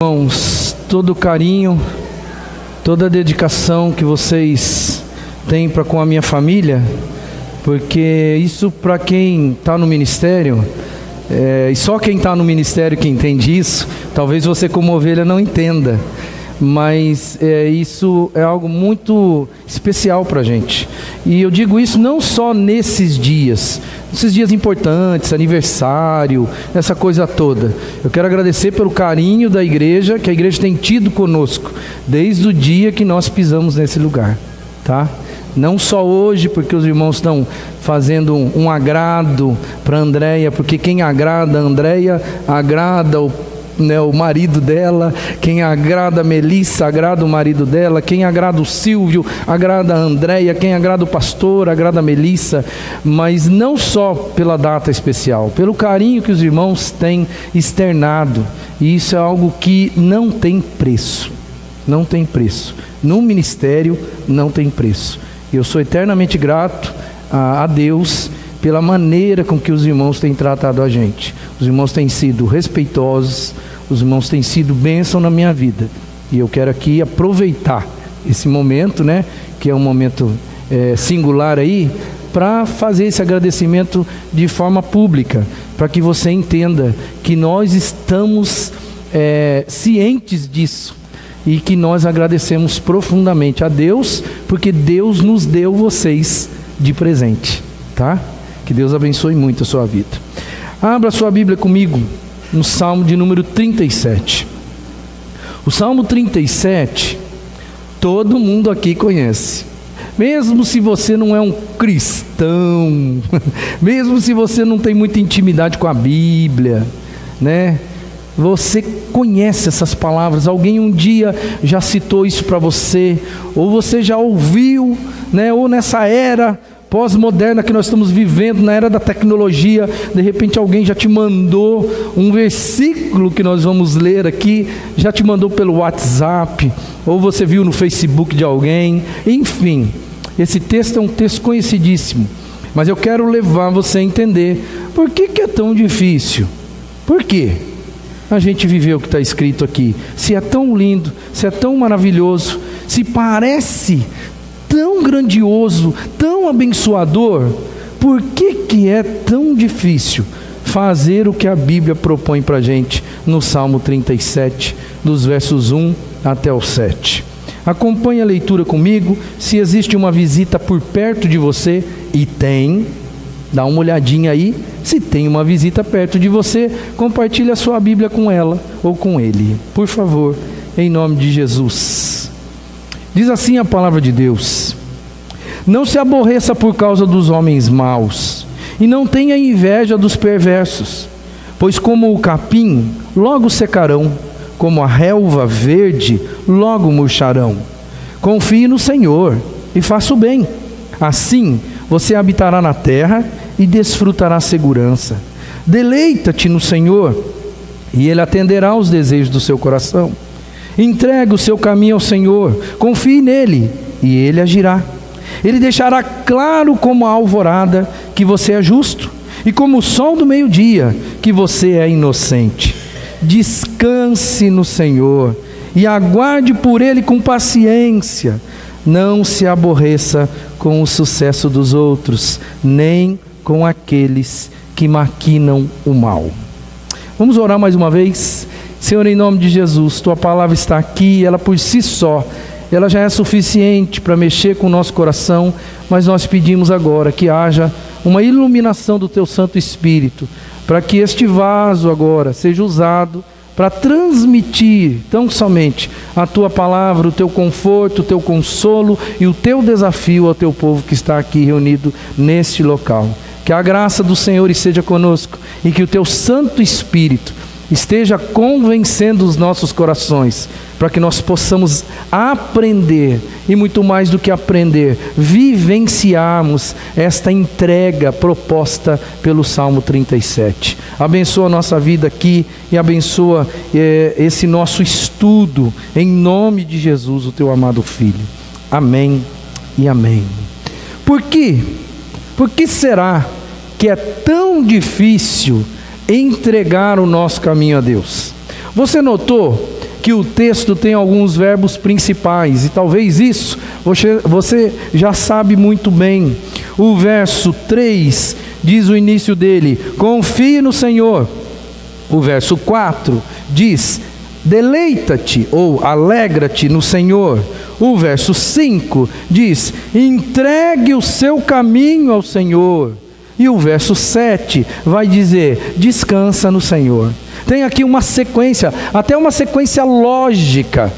Irmãos, todo o carinho, toda a dedicação que vocês têm para com a minha família, porque isso para quem está no ministério, e só quem está no ministério que entende isso. Talvez você como ovelha não entenda, mas isso é algo muito especial para a gente. E eu digo isso não só nesses dias importantes, aniversário, essa coisa toda. Eu quero agradecer pelo carinho da igreja, que a igreja tem tido conosco, desde o dia que nós pisamos nesse lugar, tá? Não só hoje, porque os irmãos estão fazendo um agrado para a Andréia, porque quem agrada a Andréia, agrada o marido dela. Quem agrada a Melissa, agrada o marido dela. Quem agrada o Silvio, agrada a Andréia. Quem agrada o pastor, agrada a Melissa. Mas não só pela data especial, pelo carinho que os irmãos têm externado. E isso é algo que não tem preço. Não tem preço. No ministério não tem preço. Eu sou eternamente grato a Deus pela maneira com que os irmãos têm tratado a gente. Os irmãos têm sido respeitosos, os irmãos têm sido bênção na minha vida. E eu quero aqui aproveitar esse momento, né, que é um momento singular aí, para fazer esse agradecimento de forma pública, para que você entenda que nós estamos cientes disso. E que nós agradecemos profundamente a Deus, porque Deus nos deu vocês de presente, tá? Que Deus abençoe muito a sua vida. Abra sua Bíblia comigo no Salmo de número 37. O Salmo 37, todo mundo aqui conhece. Mesmo se você não é um cristão, mesmo se você não tem muita intimidade com a Bíblia, né? Você conhece essas palavras. Alguém um dia já citou isso para você, ou você já ouviu, né? Ou nessa era pós-moderna que nós estamos vivendo, na era da tecnologia, de repente alguém já te mandou um versículo que nós vamos ler aqui, já te mandou pelo WhatsApp, ou você viu no Facebook de alguém. Enfim, esse texto é um texto conhecidíssimo, mas eu quero levar você a entender por que é tão difícil. Por quê? A gente viveu o que está escrito aqui. Se é tão lindo, se é tão maravilhoso, se parece tão grandioso, tão abençoador, por que é tão difícil fazer o que a Bíblia propõe para a gente no Salmo 37, dos versos 1 até o 7? Acompanhe a leitura comigo. Se existe uma visita por perto de você, e tem, dá uma olhadinha aí. Se tem uma visita perto de você, compartilhe a sua Bíblia com ela ou com ele, por favor, em nome de Jesus. Diz assim a palavra de Deus: não se aborreça por causa dos homens maus, e não tenha inveja dos perversos, pois como o capim, logo secarão, como a relva verde, logo murcharão. Confie no Senhor e faça o bem, assim você habitará na terra e desfrutará segurança. Deleita-te no Senhor, e Ele atenderá aos desejos do seu coração. Entregue o seu caminho ao Senhor, confie nele, e Ele agirá. Ele deixará claro como a alvorada que você é justo, e como o sol do meio-dia que você é inocente. Descanse no Senhor, e aguarde por Ele com paciência. Não se aborreça com o sucesso dos outros, nem com aqueles que maquinam o mal. Vamos orar mais uma vez. Senhor, em nome de Jesus, Tua palavra está aqui, ela por si só, ela já é suficiente para mexer com o nosso coração, mas nós pedimos agora que haja uma iluminação do Teu Santo Espírito, para que este vaso agora seja usado para transmitir tão somente a Tua palavra, o Teu conforto, o Teu consolo e o Teu desafio ao Teu povo que está aqui reunido neste local. Que a graça do Senhor esteja conosco e que o Teu Santo Espírito esteja convencendo os nossos corações, para que nós possamos aprender, e muito mais do que aprender, vivenciarmos esta entrega proposta pelo Salmo 37. Abençoa a nossa vida aqui e abençoa esse nosso estudo, em nome de Jesus, o Teu amado Filho. Amém e amém. Por quê? Por que será que é tão difícil entregar o nosso caminho a Deus? Você notou que o texto tem alguns verbos principais, e talvez isso você já sabe muito bem. O verso 3 diz o início dele: confie no Senhor. O verso 4 diz: deleita-te ou alegra-te no Senhor. O verso 5 diz: entregue o seu caminho ao Senhor. E o verso 7 vai dizer: descansa no Senhor. Tem aqui uma sequência, até uma sequência lógica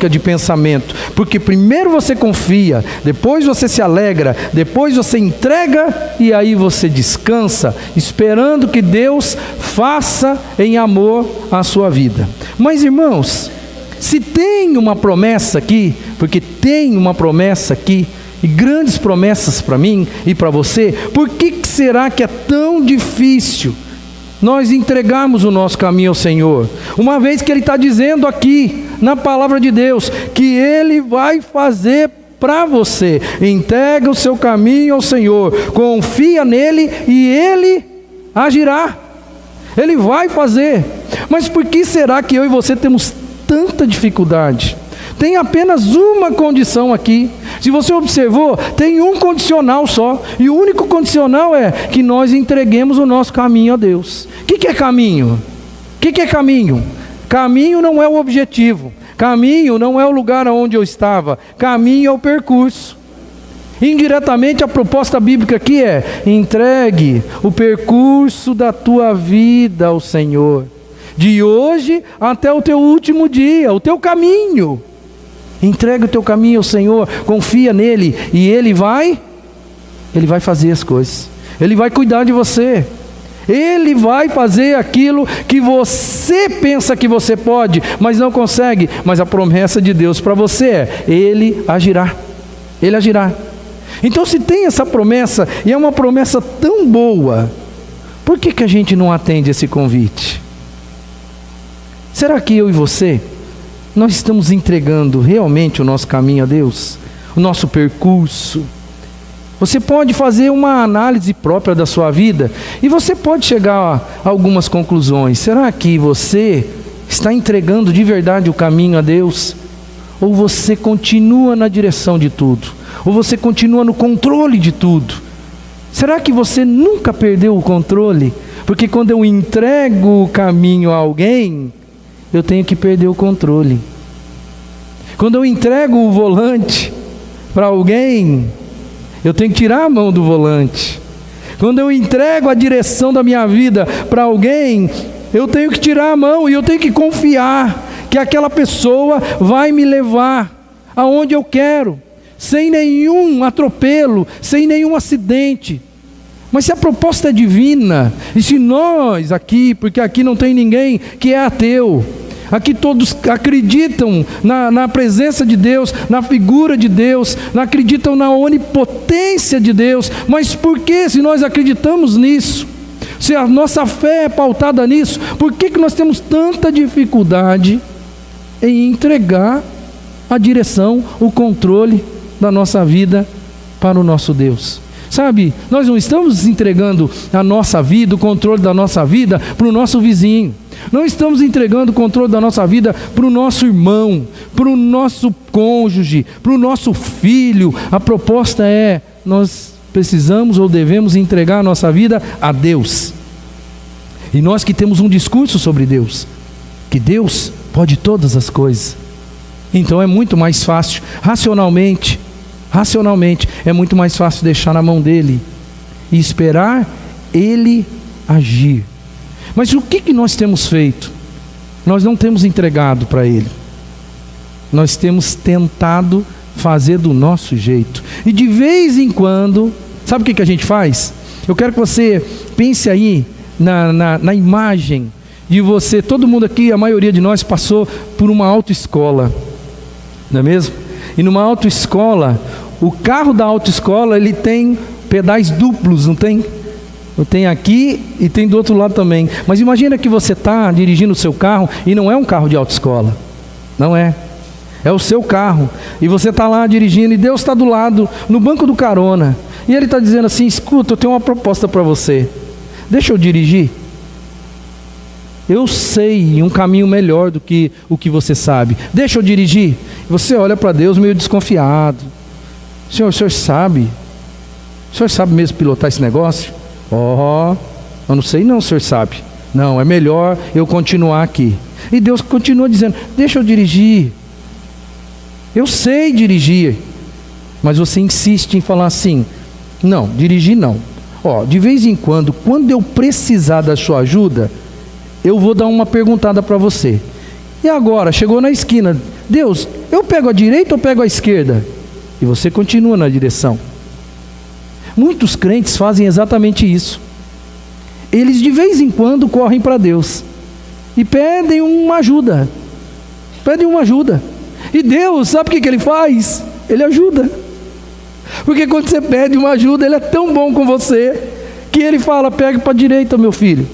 de pensamento, porque primeiro você confia, depois você se alegra, depois você entrega e aí você descansa, esperando que Deus faça em amor a sua vida. Mas irmãos, se tem uma promessa aqui, porque tem uma promessa aqui, e grandes promessas para mim e para você, por que será que é tão difícil nós entregarmos o nosso caminho ao Senhor? Uma vez que Ele está dizendo aqui, na palavra de Deus, que Ele vai fazer para você. Entrega o seu caminho ao Senhor, confia nele e Ele agirá. Ele vai fazer. Mas por que será que eu e você temos tanta dificuldade? Tem apenas uma condição aqui. Se você observou, tem um condicional só. E o único condicional é que nós entreguemos o nosso caminho a Deus. O que é caminho? O que é caminho? Caminho não é o objetivo. Caminho não é o lugar onde eu estava. Caminho é o percurso. Indiretamente a proposta bíblica aqui é: entregue o percurso da tua vida ao Senhor. De hoje até o teu último dia, o teu caminho. Entrega o teu caminho ao Senhor, confia nele e Ele vai fazer as coisas. Ele vai cuidar de você. Ele vai fazer aquilo que você pensa que você pode, mas não consegue. Mas a promessa de Deus para você é: Ele agirá. Ele agirá. Então, se tem essa promessa, e é uma promessa tão boa, por que a gente não atende esse convite? Será que eu e você, nós estamos entregando realmente o nosso caminho a Deus? O nosso percurso? Você pode fazer uma análise própria da sua vida e você pode chegar a algumas conclusões. Será que você está entregando de verdade o caminho a Deus? Ou você continua na direção de tudo? Ou você continua no controle de tudo? Será que você nunca perdeu o controle? Porque quando eu entrego o caminho a alguém, eu tenho que perder o controle. Quando eu entrego o volante para alguém, eu tenho que tirar a mão do volante. Quando eu entrego a direção da minha vida para alguém, eu tenho que tirar a mão e eu tenho que confiar que aquela pessoa vai me levar aonde eu quero, sem nenhum atropelo, sem nenhum acidente. Mas se a proposta é divina, e se nós aqui, porque aqui não tem ninguém que é ateu, aqui todos acreditam na presença de Deus, na figura de Deus, acreditam na onipotência de Deus. Mas por que, se nós acreditamos nisso, se a nossa fé é pautada nisso, por que nós temos tanta dificuldade em entregar a direção, o controle da nossa vida para o nosso Deus? Sabe, nós não estamos entregando a nossa vida, o controle da nossa vida para o nosso vizinho. Não estamos entregando o controle da nossa vida para o nosso irmão, para o nosso cônjuge, para o nosso filho. A proposta é: nós precisamos ou devemos entregar a nossa vida a Deus. E nós que temos um discurso sobre Deus, que Deus pode todas as coisas, então é muito mais fácil, racionalmente, é muito mais fácil deixar na mão dele e esperar ele agir. Mas o que nós temos feito? Nós não temos entregado para ele. Nós temos tentado fazer do nosso jeito. E de vez em quando, sabe o que a gente faz? Eu quero que você pense aí na imagem de você. Todo mundo aqui, a maioria de nós passou por uma autoescola, não é mesmo? E numa autoescola, o carro da autoescola, ele tem pedais duplos, não tem? Tem aqui e tem do outro lado também. Mas imagina que você está dirigindo o seu carro e não é um carro de autoescola. Não é. É o seu carro. E você está lá dirigindo e Deus está do lado, no banco do carona. E Ele está dizendo assim: escuta, eu tenho uma proposta para você. Deixa eu dirigir. Eu sei um caminho melhor do que o que você sabe. Deixa eu dirigir. Você olha para Deus meio desconfiado. Senhor, o senhor sabe? O senhor sabe mesmo pilotar esse negócio? Eu não sei não, o senhor sabe. Não, é melhor eu continuar aqui. E Deus continua dizendo, deixa eu dirigir. Eu sei dirigir. Mas você insiste em falar assim, não, dirigir não. De vez em quando eu precisar da sua ajuda, eu vou dar uma perguntada para você. E agora, chegou na esquina, Deus, eu pego a direita ou pego a esquerda? E você continua na direção. Muitos crentes fazem exatamente isso. Eles de vez em quando correm para Deus e pedem uma ajuda. E Deus, sabe o que Ele faz? Ele ajuda. Porque quando você pede uma ajuda, Ele é tão bom com você, que Ele fala, pegue para a direita, meu filho.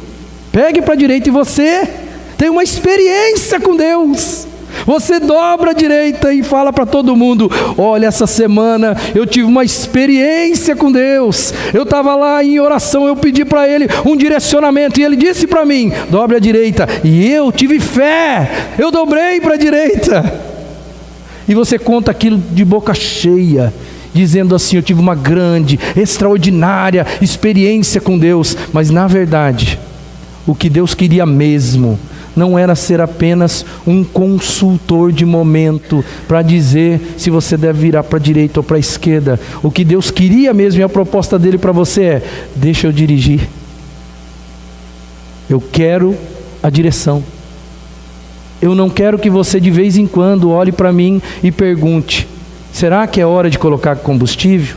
Pegue para a direita, e você tem uma experiência com Deus. Você dobra a direita e fala para todo mundo, olha, essa semana eu tive uma experiência com Deus. Eu estava lá em oração, eu pedi para Ele um direcionamento, e Ele disse para mim, dobre a direita. E eu tive fé, eu dobrei para a direita. E você conta aquilo de boca cheia, dizendo assim, eu tive uma grande, extraordinária experiência com Deus. Mas na verdade, o que Deus queria mesmo não era ser apenas um consultor de momento para dizer se você deve virar para a direita ou para a esquerda. O que Deus queria mesmo, e a proposta dele para você é, deixa eu dirigir. Eu quero a direção. Eu não quero que você de vez em quando olhe para mim e pergunte, será que é hora de colocar combustível?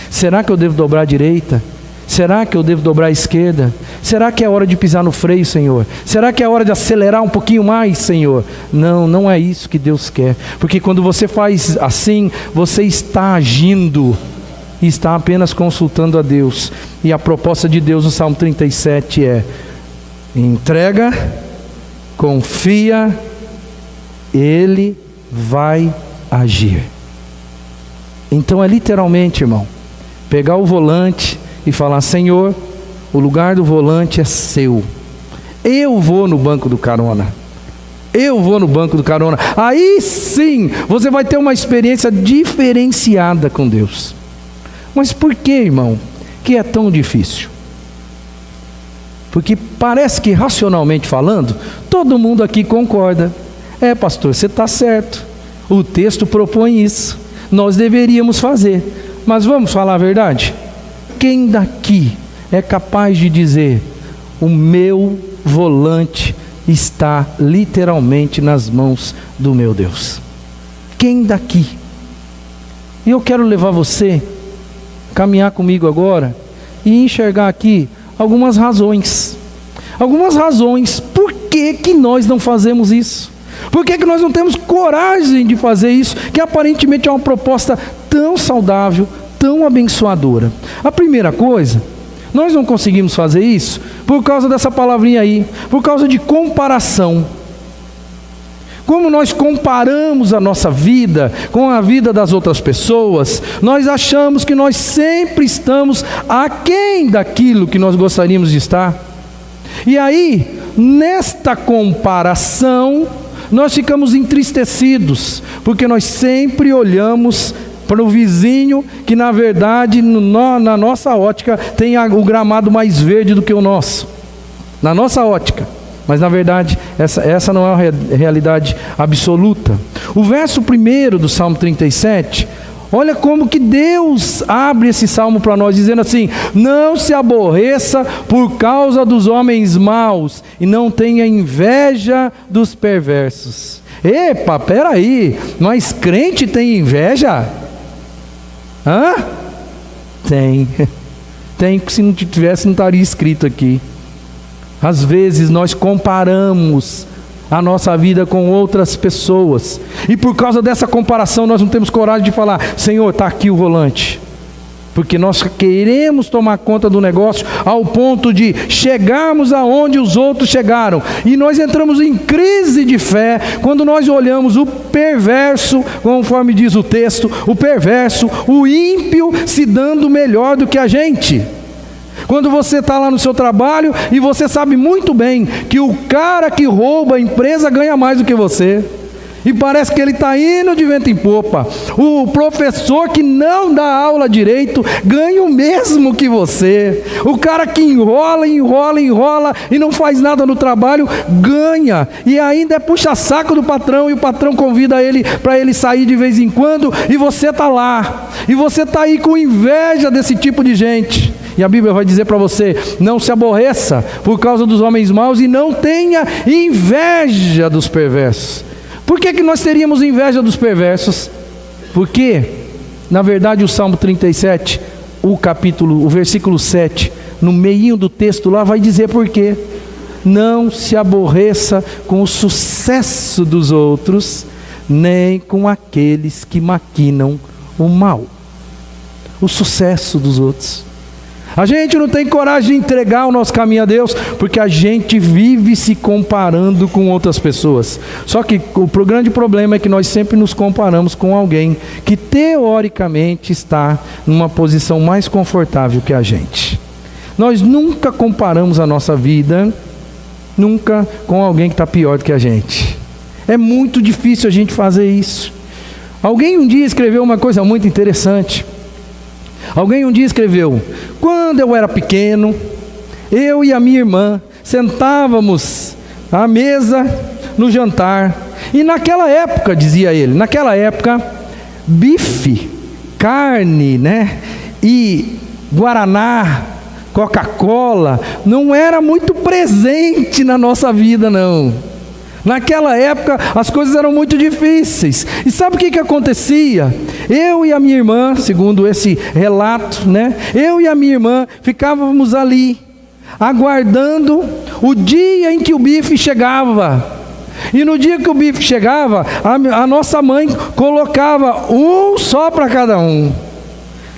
Será que eu devo dobrar a direita? Será que eu devo dobrar a esquerda? Será que é hora de pisar no freio, Senhor? Será que é hora de acelerar um pouquinho mais, Senhor? Não, não é isso que Deus quer. Porque quando você faz assim, você está agindo e está apenas consultando a Deus. E a proposta de Deus no Salmo 37 é, entrega, confia, Ele vai agir. Então é literalmente, irmão, pegar o volante e falar, Senhor, o lugar do volante é seu. Eu vou no banco do carona. Aí sim, você vai ter uma experiência diferenciada com Deus. Mas por que, irmão, que é tão difícil? Porque parece que racionalmente falando, todo mundo aqui concorda. Pastor, você está certo. O texto propõe isso. Nós deveríamos fazer. Mas vamos falar a verdade? Quem daqui é capaz de dizer, o meu volante está literalmente nas mãos do meu Deus? Quem daqui? E eu quero levar você, caminhar comigo agora, e enxergar aqui algumas razões. Por que nós não fazemos isso? Por que nós não temos coragem de fazer isso, que aparentemente é uma proposta tão saudável, tão abençoadora? A primeira coisa, nós não conseguimos fazer isso por causa dessa palavrinha aí, por causa de comparação. Como nós comparamos a nossa vida com a vida das outras pessoas, nós achamos que nós sempre estamos aquém daquilo que nós gostaríamos de estar. E aí, nesta comparação, nós ficamos entristecidos, porque nós sempre olhamos para o vizinho que na verdade na nossa ótica tem o gramado mais verde do que o nosso, na nossa ótica, mas na verdade essa não é a realidade absoluta. O verso 1 do Salmo 37, olha como que Deus abre esse salmo para nós, dizendo assim, não se aborreça por causa dos homens maus, e não tenha inveja dos perversos. Epa, peraí, mas crente tem inveja? Tem, se não tivesse não estaria escrito aqui. Às vezes nós comparamos a nossa vida com outras pessoas, e por causa dessa comparação nós não temos coragem de falar, Senhor, está aqui o volante, porque nós queremos tomar conta do negócio ao ponto de chegarmos aonde os outros chegaram, e nós entramos em crise de fé quando nós olhamos o perverso, conforme diz o texto, o perverso, o ímpio se dando melhor do que a gente. Quando você está lá no seu trabalho e você sabe muito bem que o cara que rouba a empresa ganha mais do que você. E parece que ele está indo de vento em popa. O professor que não dá aula direito ganha o mesmo que você. O cara que enrola e não faz nada no trabalho ganha. E ainda é puxa-saco do patrão, e o patrão convida ele para ele sair de vez em quando, e você está lá. E você está aí com inveja desse tipo de gente. E a Bíblia vai dizer para você: não se aborreça por causa dos homens maus e não tenha inveja dos perversos. Por que nós teríamos inveja dos perversos? Porque, na verdade, o Salmo 37, o versículo 7, no meinho do texto lá vai dizer por quê. Não se aborreça com o sucesso dos outros, nem com aqueles que maquinam o mal. O sucesso dos outros. A gente não tem coragem de entregar o nosso caminho a Deus, porque a gente vive se comparando com outras pessoas. Só que o grande problema é que nós sempre nos comparamos com alguém que teoricamente está numa posição mais confortável que a gente. Nós nunca comparamos a nossa vida, nunca com alguém que está pior do que a gente. É muito difícil a gente fazer isso. Alguém um dia escreveu uma coisa muito interessante. Alguém um dia escreveu: quando eu era pequeno, eu e a minha irmã sentávamos à mesa no jantar, e naquela época, dizia ele, naquela época, bife, carne, né, e guaraná, Coca-Cola, não era muito presente na nossa vida, não. Naquela época as coisas eram muito difíceis. E sabe o que acontecia? Eu e a minha irmã, segundo esse relato, né? Eu e a minha irmã ficávamos ali, aguardando o dia em que o bife chegava. E no dia que o bife chegava, a nossa mãe colocava um só para cada um.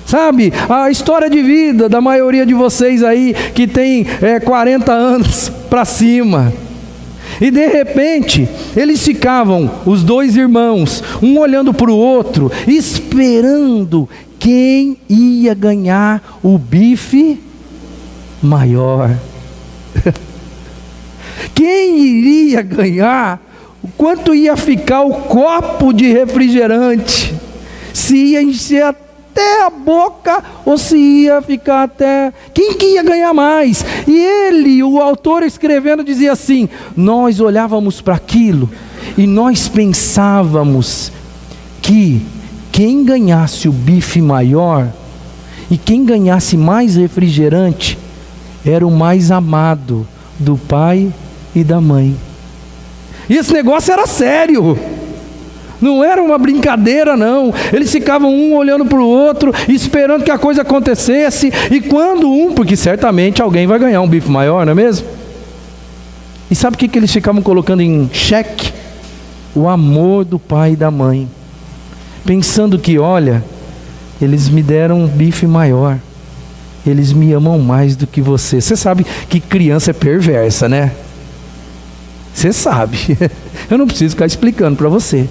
Sabe, a história de vida da maioria de vocês aí que tem 40 anos para cima. E de repente, eles ficavam, os dois irmãos, um olhando para o outro, esperando quem ia ganhar o bife maior. Quem iria ganhar? Quanto ia ficar o copo de refrigerante? Se ia encher até a boca ou se ia ficar até... Quem que ia ganhar mais? E ele, o autor escrevendo, dizia assim: nós olhávamos para aquilo e nós pensávamos que quem ganhasse o bife maior e quem ganhasse mais refrigerante era o mais amado do pai e da mãe. E esse negócio era sério. Não era uma brincadeira, não. Eles ficavam um olhando para o outro, esperando que a coisa acontecesse. E quando porque certamente alguém vai ganhar um bife maior, não é mesmo? E sabe o que eles ficavam colocando em xeque? O amor do pai e da mãe. Pensando que, olha, eles me deram um bife maior. Eles me amam mais do que você. Você sabe que criança é perversa, né? Você sabe. Eu não preciso ficar explicando para você.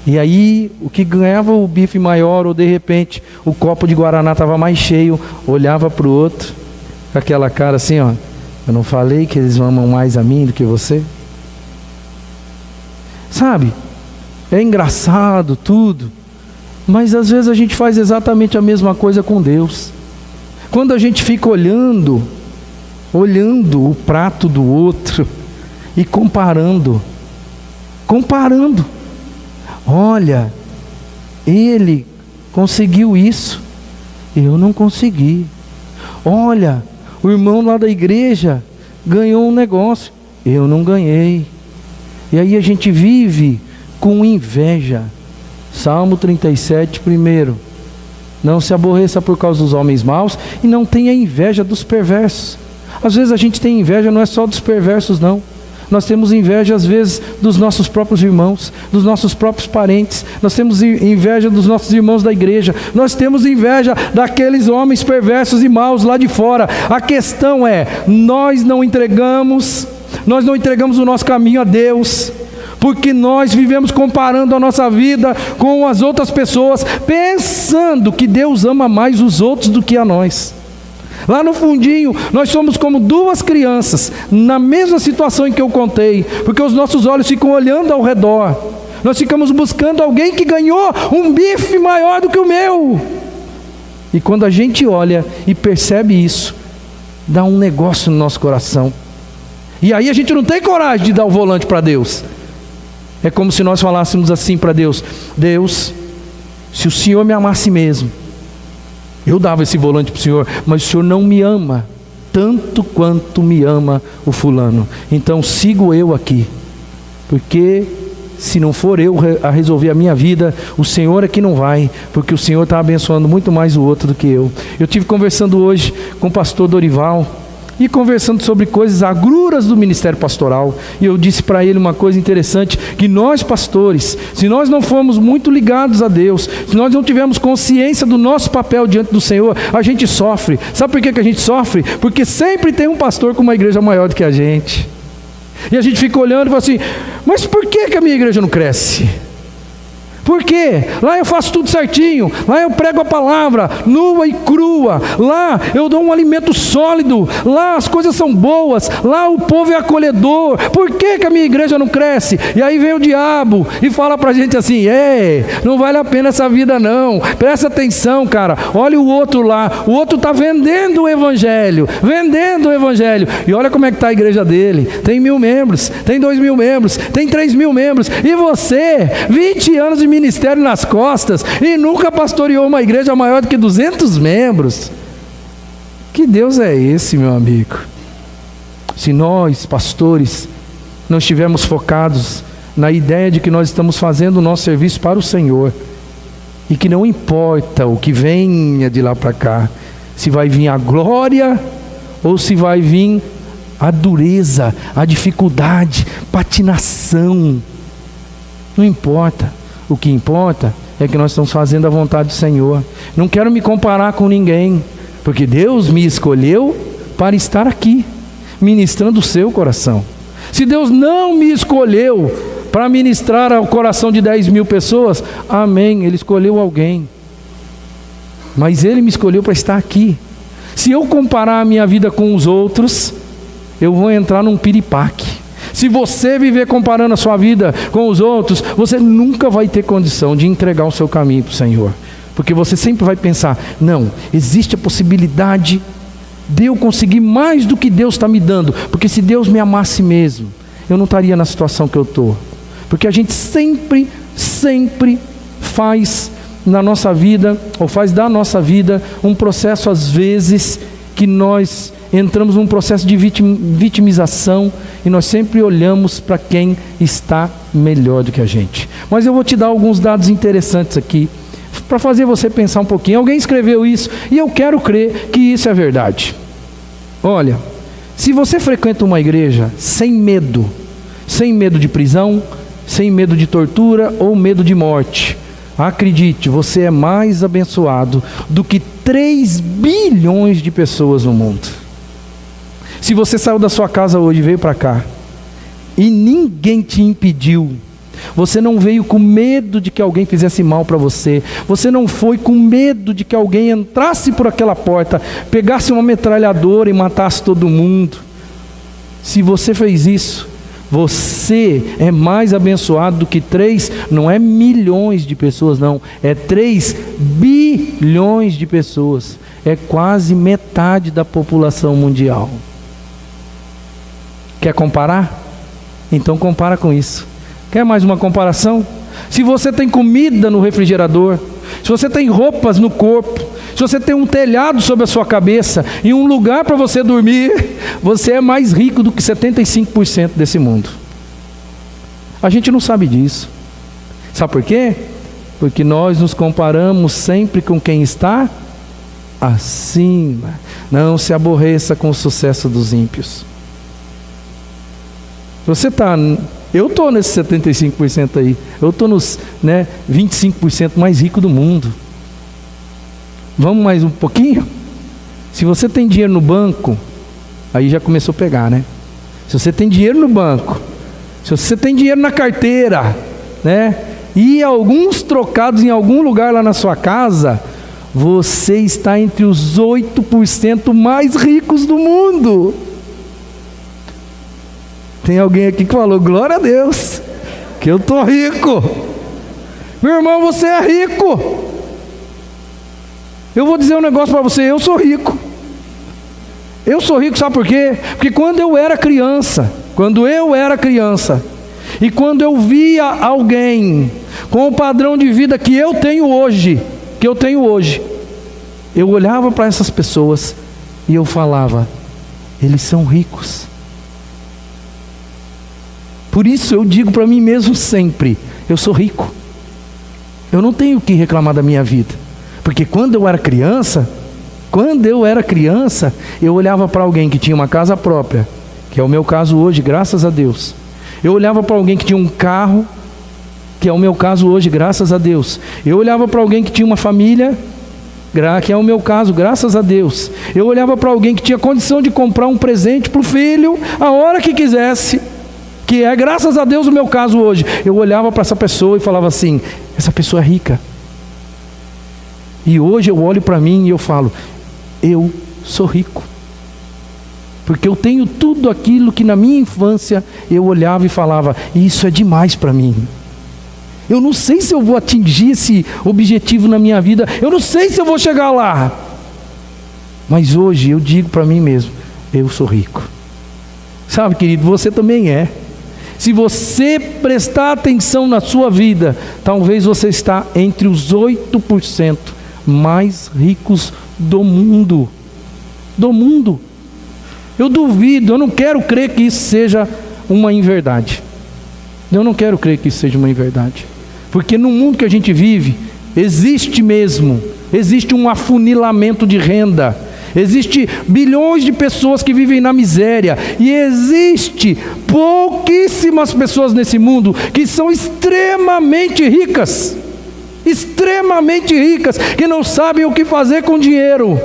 E aí, o que ganhava o bife maior, ou de repente o copo de guaraná estava mais cheio, olhava para o outro, com aquela cara assim, ó: eu não falei que eles amam mais a mim do que você? Sabe, é engraçado tudo, mas às vezes a gente faz exatamente a mesma coisa com Deus. Quando a gente fica olhando o prato do outro e comparando, olha, ele conseguiu isso, eu não consegui. Olha, o irmão lá da igreja ganhou um negócio, eu não ganhei. E aí a gente vive com inveja. Salmo 37, primeiro: não se aborreça por causa dos homens maus e não tenha inveja dos perversos. Às vezes a gente tem inveja, não é só dos perversos, não. Nós temos inveja às vezes dos nossos próprios irmãos, dos nossos próprios parentes. Nós temos inveja dos nossos irmãos da igreja. Nós temos inveja daqueles homens perversos e maus lá de fora. A questão é, nós não entregamos o nosso caminho a Deus, porque nós vivemos comparando a nossa vida com as outras pessoas, pensando que Deus ama mais os outros do que a nós. Lá no fundinho, nós somos como duas crianças, na mesma situação em que eu contei, porque os nossos olhos ficam olhando ao redor. Nós ficamos buscando alguém que ganhou um bife maior do que o meu. E quando a gente olha e percebe isso, dá um negócio no nosso coração. E aí a gente não tem coragem de dar o volante para Deus. É como se nós falássemos assim para Deus: Deus, se o Senhor me amasse mesmo, eu dava esse volante para o Senhor, mas o Senhor não me ama tanto quanto me ama o fulano. Então sigo eu aqui, porque se não for eu a resolver a minha vida, o Senhor é que não vai, porque o Senhor está abençoando muito mais o outro do que eu. Eu estive conversando hoje com o pastor Dorival, e conversando sobre coisas agruras do ministério pastoral, e eu disse para ele uma coisa interessante, que nós pastores, se nós não formos muito ligados a Deus, se nós não tivermos consciência do nosso papel diante do Senhor, a gente sofre. Sabe por que a gente sofre? Porque sempre tem um pastor com uma igreja maior do que a gente, e a gente fica olhando e fala assim: mas por que a minha igreja não cresce? Por quê? Lá eu faço tudo certinho, lá eu prego a palavra nua e crua, lá eu dou um alimento sólido, lá as coisas são boas, lá o povo é acolhedor. Por que a minha igreja não cresce? E aí vem o diabo e fala pra gente assim: não vale a pena essa vida não, presta atenção, cara, olha o outro lá, o outro está vendendo o evangelho, e olha como é que está a igreja dele, tem 1.000 membros, tem 2.000 membros, tem 3.000 membros, e você, 20 anos de ministério nas costas, e nunca pastoreou uma igreja maior do que 200 membros. Que Deus é esse, meu amigo? Se nós, pastores, não estivermos focados na ideia de que nós estamos fazendo o nosso serviço para o Senhor, e que não importa o que venha de lá para cá, se vai vir a glória, ou se vai vir a dureza, a dificuldade, patinação, não importa. O que importa é que nós estamos fazendo a vontade do Senhor. Não quero me comparar com ninguém, porque Deus me escolheu para estar aqui, ministrando o seu coração. Se Deus não me escolheu para ministrar ao coração de 10.000 pessoas, amém, Ele escolheu alguém. Mas Ele me escolheu para estar aqui. Se eu comparar a minha vida com os outros, eu vou entrar num piripaque. Se você viver comparando a sua vida com os outros, você nunca vai ter condição de entregar o seu caminho para o Senhor. Porque você sempre vai pensar: não, existe a possibilidade de eu conseguir mais do que Deus está me dando. Porque se Deus me amasse mesmo, eu não estaria na situação que eu estou. Porque a gente sempre faz na nossa vida, ou faz da nossa vida, um processo às vezes que nós entramos num processo de vitimização, e nós sempre olhamos para quem está melhor do que a gente. Mas eu vou te dar alguns dados interessantes aqui, para fazer você pensar um pouquinho. Alguém escreveu isso, e eu quero crer que isso é verdade. Olha, se você frequenta uma igreja sem medo de prisão, sem medo de tortura ou medo de morte, acredite, você é mais abençoado do que 3 bilhões de pessoas no mundo. Se você saiu da sua casa hoje e veio para cá, e ninguém te impediu, você não veio com medo de que alguém fizesse mal para você, você não foi com medo de que alguém entrasse por aquela porta, pegasse uma metralhadora e matasse todo mundo. Se você fez isso, você é mais abençoado do que 3, não é milhões de pessoas não, é 3 bilhões de pessoas, é quase metade da população mundial. Quer comparar? Então compara com isso. Quer mais uma comparação? Se você tem comida no refrigerador, se você tem roupas no corpo, se você tem um telhado sobre a sua cabeça e um lugar para você dormir, você é mais rico do que 75% desse mundo. A gente não sabe disso. Sabe por quê? Porque nós nos comparamos sempre com quem está acima. Não se aborreça com o sucesso dos ímpios. Eu estou nesses 75% aí, eu estou nos 25% mais rico do mundo. Vamos mais um pouquinho? Se você tem dinheiro no banco, aí já começou a pegar, né? Se você tem dinheiro no banco, se você tem dinheiro na carteira, e alguns trocados em algum lugar lá na sua casa, Você está entre os 8% mais ricos do mundo. Tem alguém aqui que falou, glória a Deus, que eu estou rico. Meu irmão, você é rico. Eu vou dizer um negócio para você, eu sou rico. Eu sou rico, sabe por quê? Porque quando eu era criança, e quando eu via alguém com o padrão de vida que eu tenho hoje, eu olhava para essas pessoas e eu falava, eles são ricos. Por isso eu digo para mim mesmo sempre, eu sou rico. Eu não tenho o que reclamar da minha vida. Porque quando eu era criança, eu olhava para alguém que tinha uma casa própria, que é o meu caso hoje, graças a Deus. Eu olhava para alguém que tinha um carro, que é o meu caso hoje, graças a Deus. Eu olhava para alguém que tinha uma família, que é o meu caso, graças a Deus. Eu olhava para alguém que tinha condição de comprar um presente para o filho, a hora que quisesse, que é graças a Deus o meu caso hoje. Eu olhava para essa pessoa e falava assim, essa pessoa é rica. E hoje eu olho para mim e eu falo, eu sou rico. Porque eu tenho tudo aquilo que na minha infância eu olhava e falava, isso é demais para mim. Eu não sei se eu vou atingir esse objetivo na minha vida, eu não sei se eu vou chegar lá. Mas hoje eu digo para mim mesmo, eu sou rico. Sabe, querido, você também é. Se você prestar atenção na sua vida, talvez você está entre os 8% mais ricos do mundo. Eu duvido, eu não quero crer que isso seja uma inverdade. Porque no mundo que a gente vive, existe um afunilamento de renda. Existe bilhões de pessoas que vivem na miséria. E existe pouquíssimas pessoas nesse mundo que são extremamente ricas, que não sabem o que fazer com dinheiro.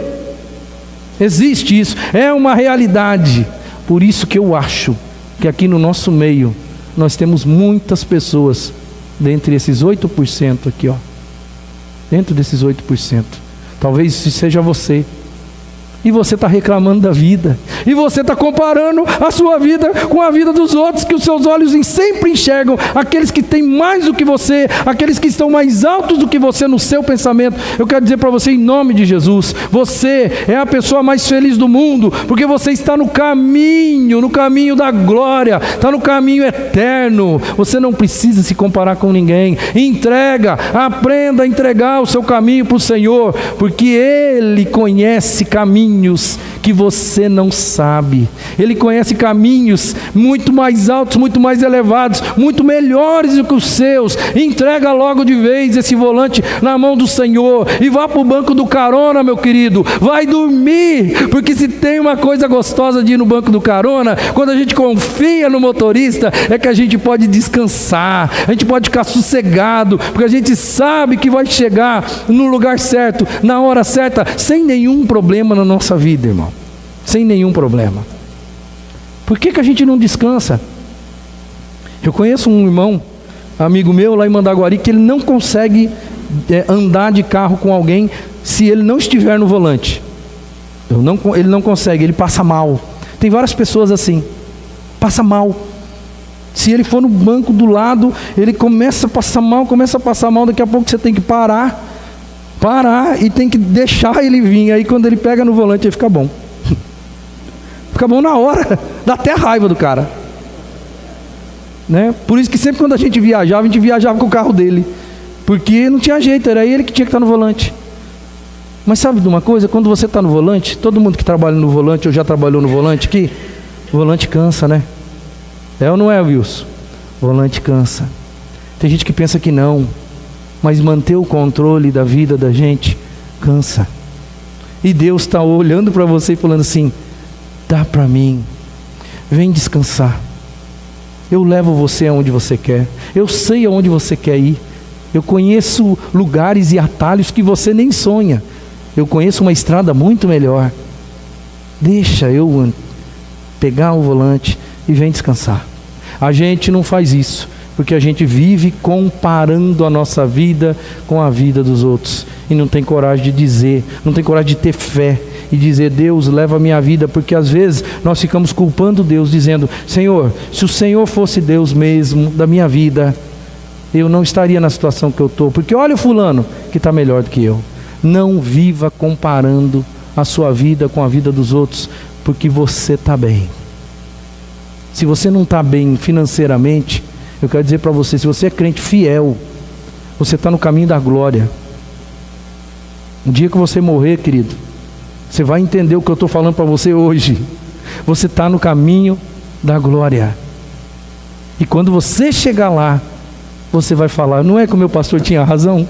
Existe isso, é uma realidade. Por isso que eu acho que aqui no nosso meio nós temos muitas pessoas dentre esses 8% aqui, ó. Dentro desses 8%. Talvez isso seja você. E você está reclamando da vida. E você está comparando a sua vida com a vida dos outros, que os seus olhos sempre enxergam aqueles que têm mais do que você, aqueles que estão mais altos do que você no seu pensamento. Eu quero dizer para você, em nome de Jesus, você é a pessoa mais feliz do mundo, porque você está no caminho da glória, está no caminho eterno. Você não precisa se comparar com ninguém. Aprenda a entregar o seu caminho para o Senhor, porque Ele conhece caminhos que você não sabe. Ele conhece caminhos muito mais altos, muito mais elevados, muito melhores do que os seus. Entrega logo de vez esse volante na mão do Senhor e vá para o banco do carona, meu querido. Vai dormir, porque se tem uma coisa gostosa de ir no banco do carona, quando a gente confia no motorista, é que a gente pode descansar, a gente pode ficar sossegado, porque a gente sabe que vai chegar no lugar certo, na hora certa, sem nenhum problema na nossa vida, irmão. Sem nenhum problema. Por que a gente não descansa? Eu conheço um irmão, amigo meu lá em Mandaguari, que ele não consegue andar de carro com alguém se ele não estiver no volante. Ele não consegue, ele passa mal. Tem várias pessoas assim, passa mal. Se ele for no banco do lado, ele começa a passar mal, daqui a pouco você tem que parar e tem que deixar ele vir. Aí quando ele pega no volante, ele fica bom. Fica bom na hora, dá até raiva do cara, né? Por isso que sempre quando a gente viajava com o carro dele, porque não tinha jeito, era ele que tinha que estar no volante. Mas sabe de uma coisa? Quando você está no volante, todo mundo que trabalha no volante ou já trabalhou no volante aqui, o volante cansa, né? É ou não é, Wilson? O volante cansa. Tem gente que pensa que não, mas manter o controle da vida da gente cansa. E Deus está olhando para você e falando assim, dá para mim, vem descansar. Eu levo você aonde você quer, eu sei aonde você quer ir, eu conheço lugares e atalhos que você nem sonha, eu conheço uma estrada muito melhor. Deixa eu pegar o volante e vem descansar. A gente não faz isso, Porque a gente vive comparando a nossa vida com a vida dos outros. E não tem coragem de dizer, não tem coragem de ter fé e dizer: Deus, leva a minha vida. Porque às vezes nós ficamos culpando Deus, dizendo: Senhor, se o Senhor fosse Deus mesmo da minha vida, eu não estaria na situação que eu estou. Porque olha o fulano que está melhor do que eu. Não viva comparando a sua vida com a vida dos outros, porque você está bem. Se você não está bem financeiramente, eu quero dizer para você, se você é crente fiel, você está no caminho da glória. O dia que você morrer, querido, você vai entender o que eu estou falando para você hoje. Você está no caminho da glória. E quando você chegar lá, você vai falar: não é que o meu pastor tinha razão?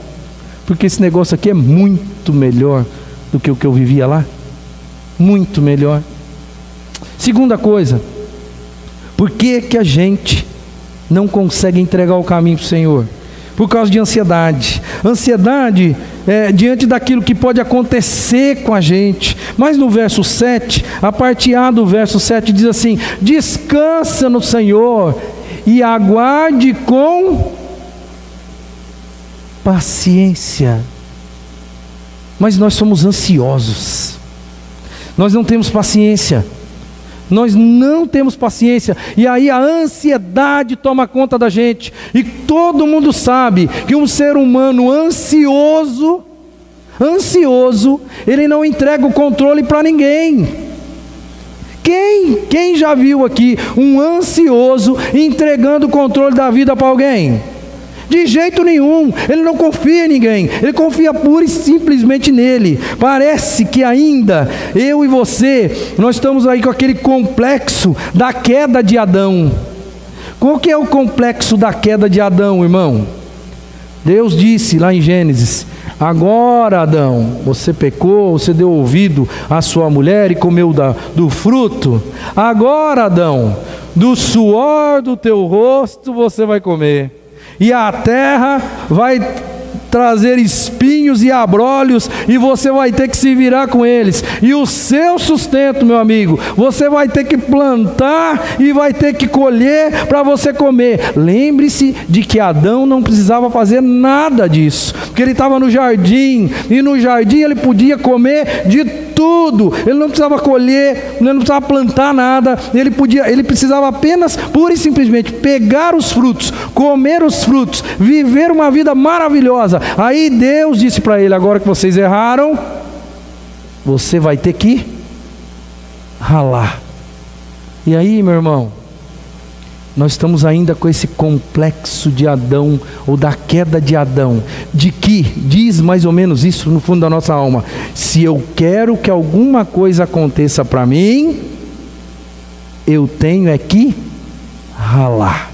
Porque esse negócio aqui é muito melhor do que o que eu vivia lá. Muito melhor. Segunda coisa, por que que a gente não consegue entregar o caminho para o Senhor? Por causa de ansiedade. Ansiedade diante daquilo que pode acontecer com a gente. Mas no verso 7, a parte A do verso 7 diz assim: descansa no Senhor e aguarde com paciência. Mas nós somos ansiosos. Nós não temos paciência. Nós não temos paciência, e aí a ansiedade toma conta da gente, e todo mundo sabe que um ser humano ansioso, ele não entrega o controle para ninguém. Quem já viu aqui um ansioso entregando o controle da vida para alguém? De jeito nenhum. Ele não confia em ninguém, ele confia pura e simplesmente nele. Parece que ainda eu e você, nós estamos aí com aquele complexo da queda de Adão. Qual que é o complexo da queda de Adão, irmão? Deus disse lá em Gênesis: agora, Adão, você pecou, você deu ouvido à sua mulher e comeu do fruto. Agora, Adão, do suor do teu rosto você vai comer, e a terra vai trazer espinhos e abrolhos, e você vai ter que se virar com eles. E o seu sustento, meu amigo, você vai ter que plantar e vai ter que colher para você comer. Lembre-se de que Adão não precisava fazer nada disso, porque ele estava no jardim, e no jardim ele podia comer de tudo. Ele não precisava colher, ele não precisava plantar nada. Ele precisava apenas, pura e simplesmente, pegar os frutos, comer os frutos, viver uma vida maravilhosa. Aí Deus disse para ele: agora que vocês erraram, você vai ter que ralar. E aí, meu irmão, nós estamos ainda com esse complexo de Adão, ou da queda de Adão, de que diz mais ou menos isso no fundo da nossa alma: se eu quero que alguma coisa aconteça para mim, eu tenho que ralar.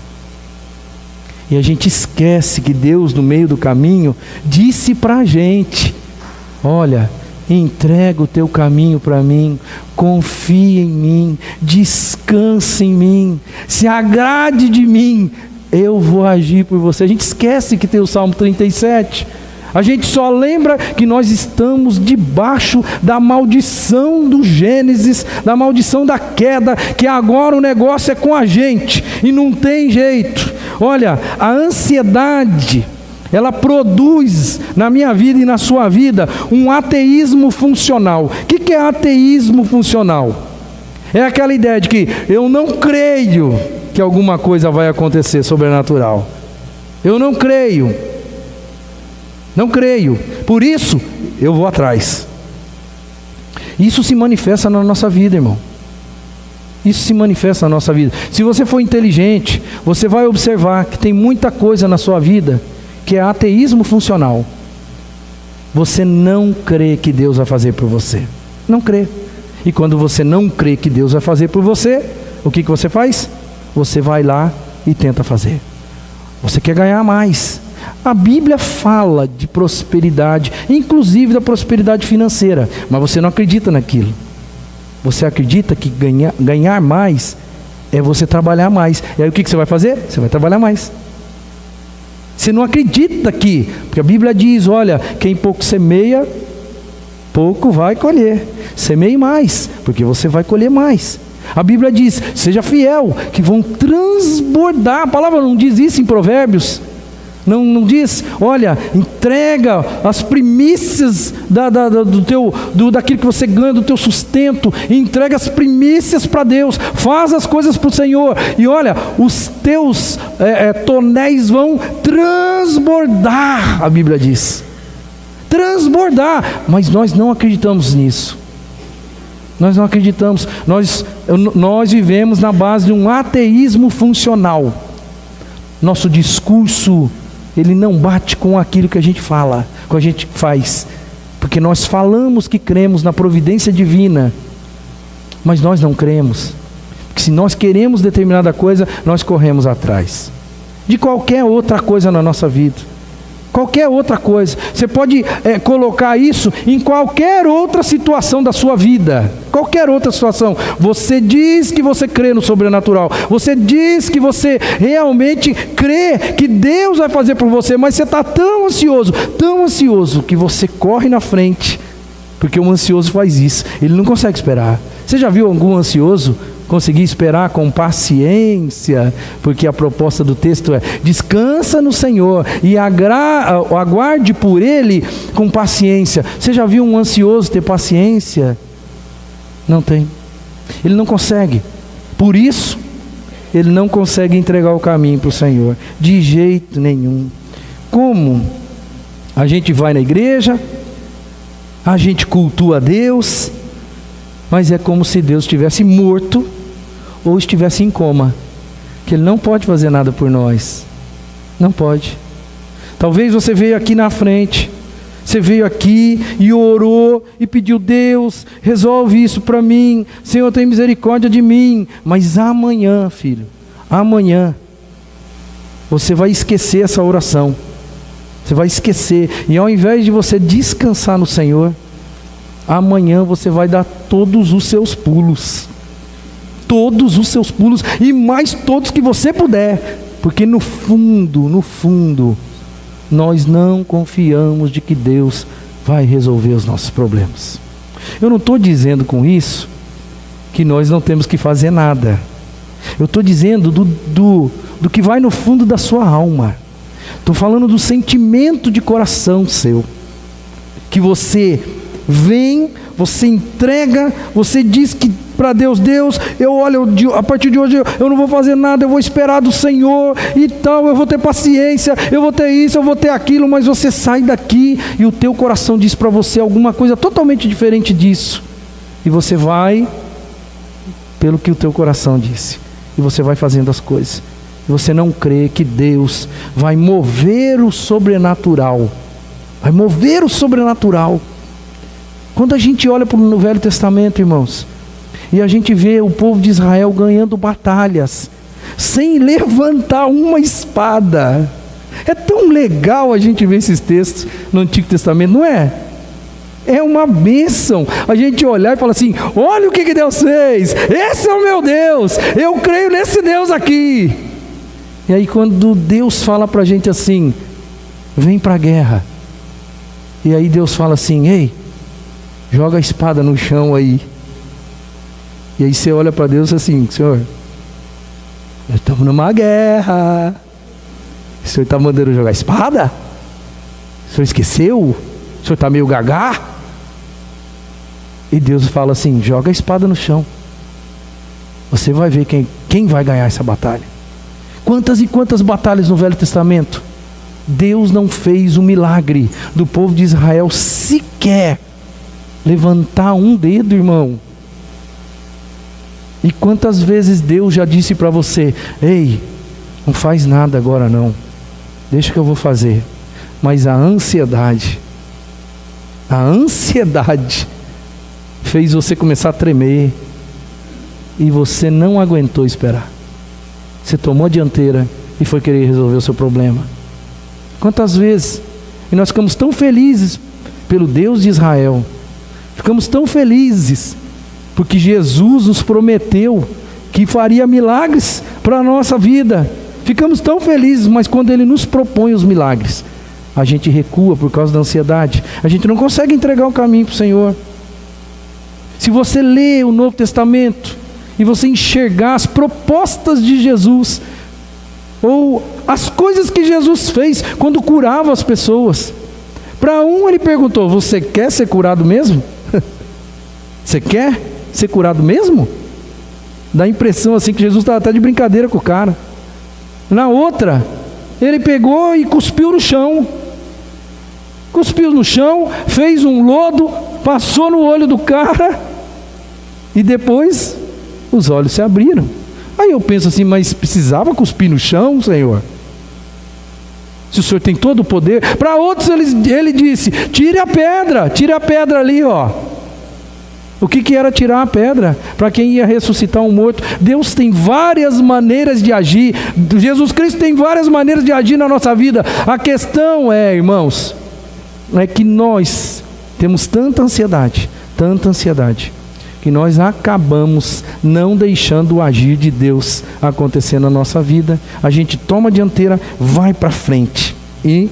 E a gente esquece que Deus, no meio do caminho, disse para a gente: olha, entrega o teu caminho para mim, confia em mim, descansa em mim, se agrade de mim, eu vou agir por você. A gente esquece que tem o Salmo 37. A gente só lembra que nós estamos debaixo da maldição do Gênesis, da maldição da queda, que agora o negócio é com a gente, e não tem jeito. Olha, a ansiedade, ela produz na minha vida e na sua vida um ateísmo funcional. O que é ateísmo funcional? É aquela ideia de que eu não creio que alguma coisa vai acontecer sobrenatural. Eu não creio. Não creio. Por isso, eu vou atrás. Isso se manifesta na nossa vida, irmão. Isso se manifesta na nossa vida. Se você for inteligente, você vai observar que tem muita coisa na sua vida que é ateísmo funcional. Você não crê que Deus vai fazer por você. Não crê. E quando você não crê que Deus vai fazer por você, o que você faz? Você vai lá e tenta fazer. Você quer ganhar mais. A Bíblia fala de prosperidade, inclusive da prosperidade financeira, mas você não acredita naquilo. Você acredita que ganhar mais é você trabalhar mais. E aí o que você vai fazer? Você vai trabalhar mais. Você não acredita que, porque a Bíblia diz: olha, quem pouco semeia, pouco vai colher. Semeie mais, porque você vai colher mais. A Bíblia diz, seja fiel, que vão transbordar. A palavra não diz isso em Provérbios? Não diz, olha, entrega as primícias daquilo que você ganha, do teu sustento, entrega as primícias para Deus, faz as coisas para o Senhor, e olha, os teus tonéis vão transbordar, a Bíblia diz, transbordar, mas nós não acreditamos nisso, nós não acreditamos, nós vivemos na base de um ateísmo funcional, nosso discurso, ele não bate com aquilo que a gente fala, que a gente faz, porque nós falamos que cremos na providência divina, mas nós não cremos, porque se nós queremos determinada coisa, nós corremos atrás, de qualquer outra coisa na nossa vida, qualquer outra coisa, você pode colocar isso em qualquer outra situação da sua vida, qualquer outra situação, você diz que você crê no sobrenatural, você diz que você realmente crê que Deus vai fazer por você, mas você está tão ansioso, que você corre na frente, porque o ansioso faz isso, ele não consegue esperar. Você já viu algum ansioso conseguir esperar com paciência? Porque a proposta do texto é: descansa no Senhor e aguarde por Ele com paciência. Você já viu um ansioso ter paciência? Não tem. Ele não consegue. Por isso, ele não consegue entregar o caminho para o Senhor, de jeito nenhum. Como? A gente vai na igreja, a gente cultua a Deus, mas é como se Deus estivesse morto ou estivesse em coma, que Ele não pode fazer nada por nós, não pode. Talvez você veio aqui na frente, você veio aqui e orou e pediu: Deus, resolve isso para mim, Senhor, tem misericórdia de mim, mas amanhã, filho, amanhã, você vai esquecer essa oração, você vai esquecer, e ao invés de você descansar no Senhor, amanhã você vai dar todos os seus pulos, e mais todos que você puder, porque no fundo, nós não confiamos de que Deus vai resolver os nossos problemas. Eu não estou dizendo com isso que nós não temos que fazer nada, eu estou dizendo do que vai no fundo da sua alma, estou falando do sentimento de coração seu, que você vem, você entrega, você diz que para Deus, eu olho, a partir de hoje eu não vou fazer nada, eu vou esperar do Senhor e tal, eu vou ter paciência, eu vou ter isso, eu vou ter aquilo, mas você sai daqui e o teu coração diz para você alguma coisa totalmente diferente disso, e você vai pelo que o teu coração disse, e você vai fazendo as coisas, e você não crê que Deus vai mover o sobrenatural, Quando a gente olha para o Velho Testamento, irmãos, e a gente vê o povo de Israel ganhando batalhas, sem levantar uma espada, é tão legal a gente ver esses textos no Antigo Testamento, não é? É uma bênção a gente olhar e falar assim: olha o que Deus fez, esse é o meu Deus, eu creio nesse Deus aqui. E aí quando Deus fala para a gente assim: vem para a guerra, e aí Deus fala assim: ei, joga a espada no chão aí. E aí você olha para Deus assim: Senhor, nós estamos numa guerra, o Senhor está mandando jogar espada? O Senhor esqueceu? O Senhor está meio gagá? E Deus fala assim: joga a espada no chão, você vai ver quem vai ganhar essa batalha. Quantas e quantas batalhas no Velho Testamento Deus não fez o milagre do povo de Israel sequer levantar um dedo, irmão. E quantas vezes Deus já disse para você: ei, não faz nada agora não, deixa que eu vou fazer. Mas a ansiedade fez você começar a tremer, e você não aguentou esperar, você tomou a dianteira e foi querer resolver o seu problema. Quantas vezes, e nós ficamos tão felizes pelo Deus de Israel, ficamos tão felizes porque Jesus nos prometeu que faria milagres para a nossa vida, ficamos tão felizes, mas quando Ele nos propõe os milagres, a gente recua por causa da ansiedade, a gente não consegue entregar o caminho para o Senhor. Se você lê o Novo Testamento e você enxergar as propostas de Jesus, ou as coisas que Jesus fez quando curava as pessoas. Para um ele perguntou: você quer ser curado mesmo? Você quer ser curado mesmo? Dá a impressão assim que Jesus estava até de brincadeira com o cara. Na outra, ele pegou e cuspiu no chão. Cuspiu no chão, fez um lodo, passou no olho do cara, e depois os olhos se abriram. Aí eu penso assim: mas precisava cuspir no chão, Senhor? Se o Senhor tem todo o poder. Para outros ele disse: tire a pedra ali, ó. O que era tirar a pedra? Para quem ia ressuscitar um morto. Deus tem várias maneiras de agir. Jesus Cristo tem várias maneiras de agir na nossa vida. A questão é, irmãos, é que nós temos tanta ansiedade, que nós acabamos não deixando o agir de Deus acontecer na nossa vida. A gente toma a dianteira, vai para frente, e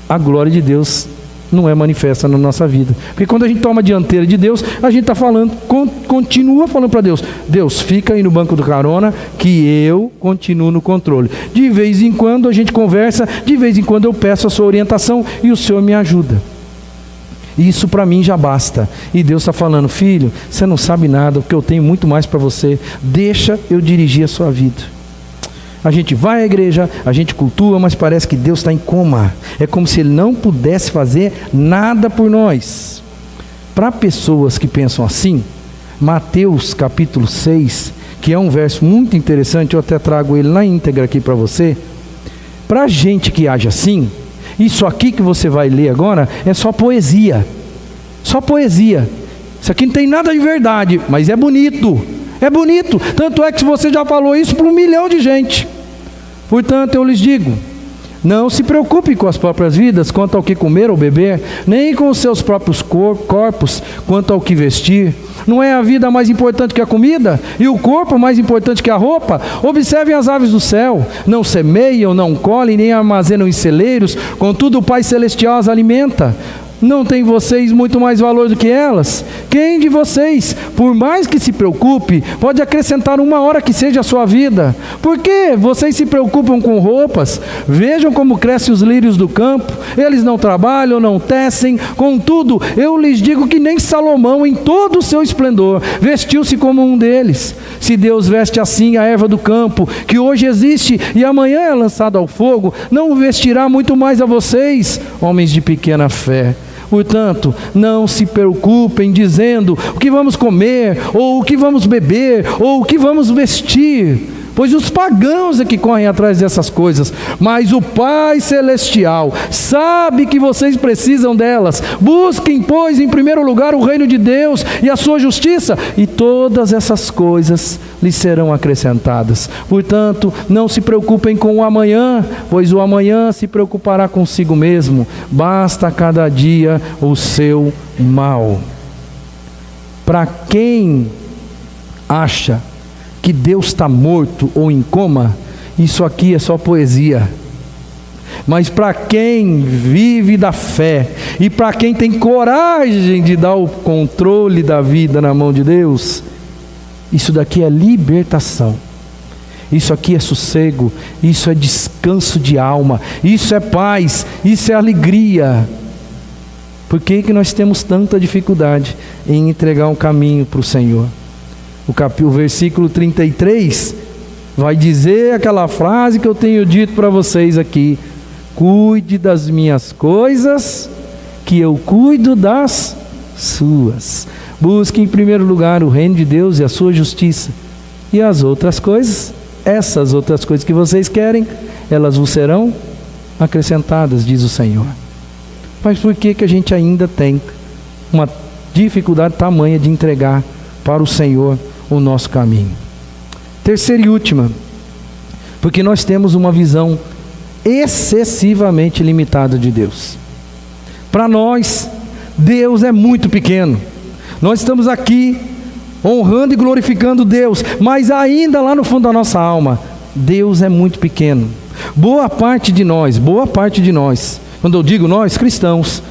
a glória de Deus não é manifesta na nossa vida. Porque quando a gente toma a dianteira de Deus, a gente está falando, continua falando para Deus: Deus, fica aí no banco do carona, que eu continuo no controle. De vez em quando a gente conversa, de vez em quando eu peço a sua orientação e o Senhor me ajuda. Isso para mim já basta. E Deus está falando: filho, você não sabe nada, porque eu tenho muito mais para você. Deixa eu dirigir a sua vida. A gente vai à igreja, a gente cultua, mas parece que Deus está em coma. É como se Ele não pudesse fazer nada por nós. Para pessoas que pensam assim, Mateus capítulo 6, que é um verso muito interessante, eu até trago ele na íntegra aqui para você. Para gente que age assim, isso aqui que você vai ler agora é só poesia. Só poesia. Isso aqui não tem nada de verdade, mas é bonito. É bonito. Tanto é que você já falou isso para 1 milhão de gente. Portanto, eu lhes digo: não se preocupe com as próprias vidas quanto ao que comer ou beber, nem com os seus próprios corpos quanto ao que vestir. Não é a vida mais importante que a comida, e o corpo mais importante que a roupa? Observem as aves do céu: não semeiam, não colhem, nem armazenam em celeiros, contudo o Pai Celestial as alimenta. Não tem vocês muito mais valor do que elas? Quem de vocês, por mais que se preocupe, pode acrescentar uma hora que seja a sua vida? Por que vocês se preocupam com roupas? Vejam como crescem os lírios do campo. Eles não trabalham, não tecem. Contudo, eu lhes digo que nem Salomão, em todo o seu esplendor, vestiu-se como um deles. Se Deus veste assim a erva do campo, que hoje existe e amanhã é lançada ao fogo, não vestirá muito mais a vocês, homens de pequena fé. Portanto, não se preocupem dizendo: o que vamos comer, ou o que vamos beber, ou o que vamos vestir, pois os pagãos é que correm atrás dessas coisas. Mas o Pai Celestial sabe que vocês precisam delas. Busquem, pois, em primeiro lugar o reino de Deus e a sua justiça, e todas essas coisas lhes serão acrescentadas. Portanto, não se preocupem com o amanhã, pois o amanhã se preocupará consigo mesmo. Basta a cada dia o seu mal. Para quem acha que Deus está morto ou em coma, isso aqui é só poesia. Mas para quem vive da fé, e para quem tem coragem de dar o controle da vida na mão de Deus, isso daqui é libertação. Isso aqui é sossego, isso é descanso de alma, isso é paz, isso é alegria. Por que nós temos tanta dificuldade em entregar um caminho para o Senhor? O versículo 33 vai dizer aquela frase que eu tenho dito para vocês aqui: cuide das minhas coisas, que eu cuido das suas. Busque em primeiro lugar o reino de Deus e a sua justiça, e as outras coisas, essas outras coisas que vocês querem, elas vos serão acrescentadas, diz o Senhor. Mas por que a gente ainda tem uma dificuldade tamanha de entregar para o Senhor o nosso caminho? Terceira e última, porque nós temos uma visão excessivamente limitada de Deus. Para nós, Deus é muito pequeno. Nós estamos aqui honrando e glorificando Deus, mas ainda lá no fundo da nossa alma, Deus é muito pequeno. Boa parte de nós, quando eu digo nós, cristãos,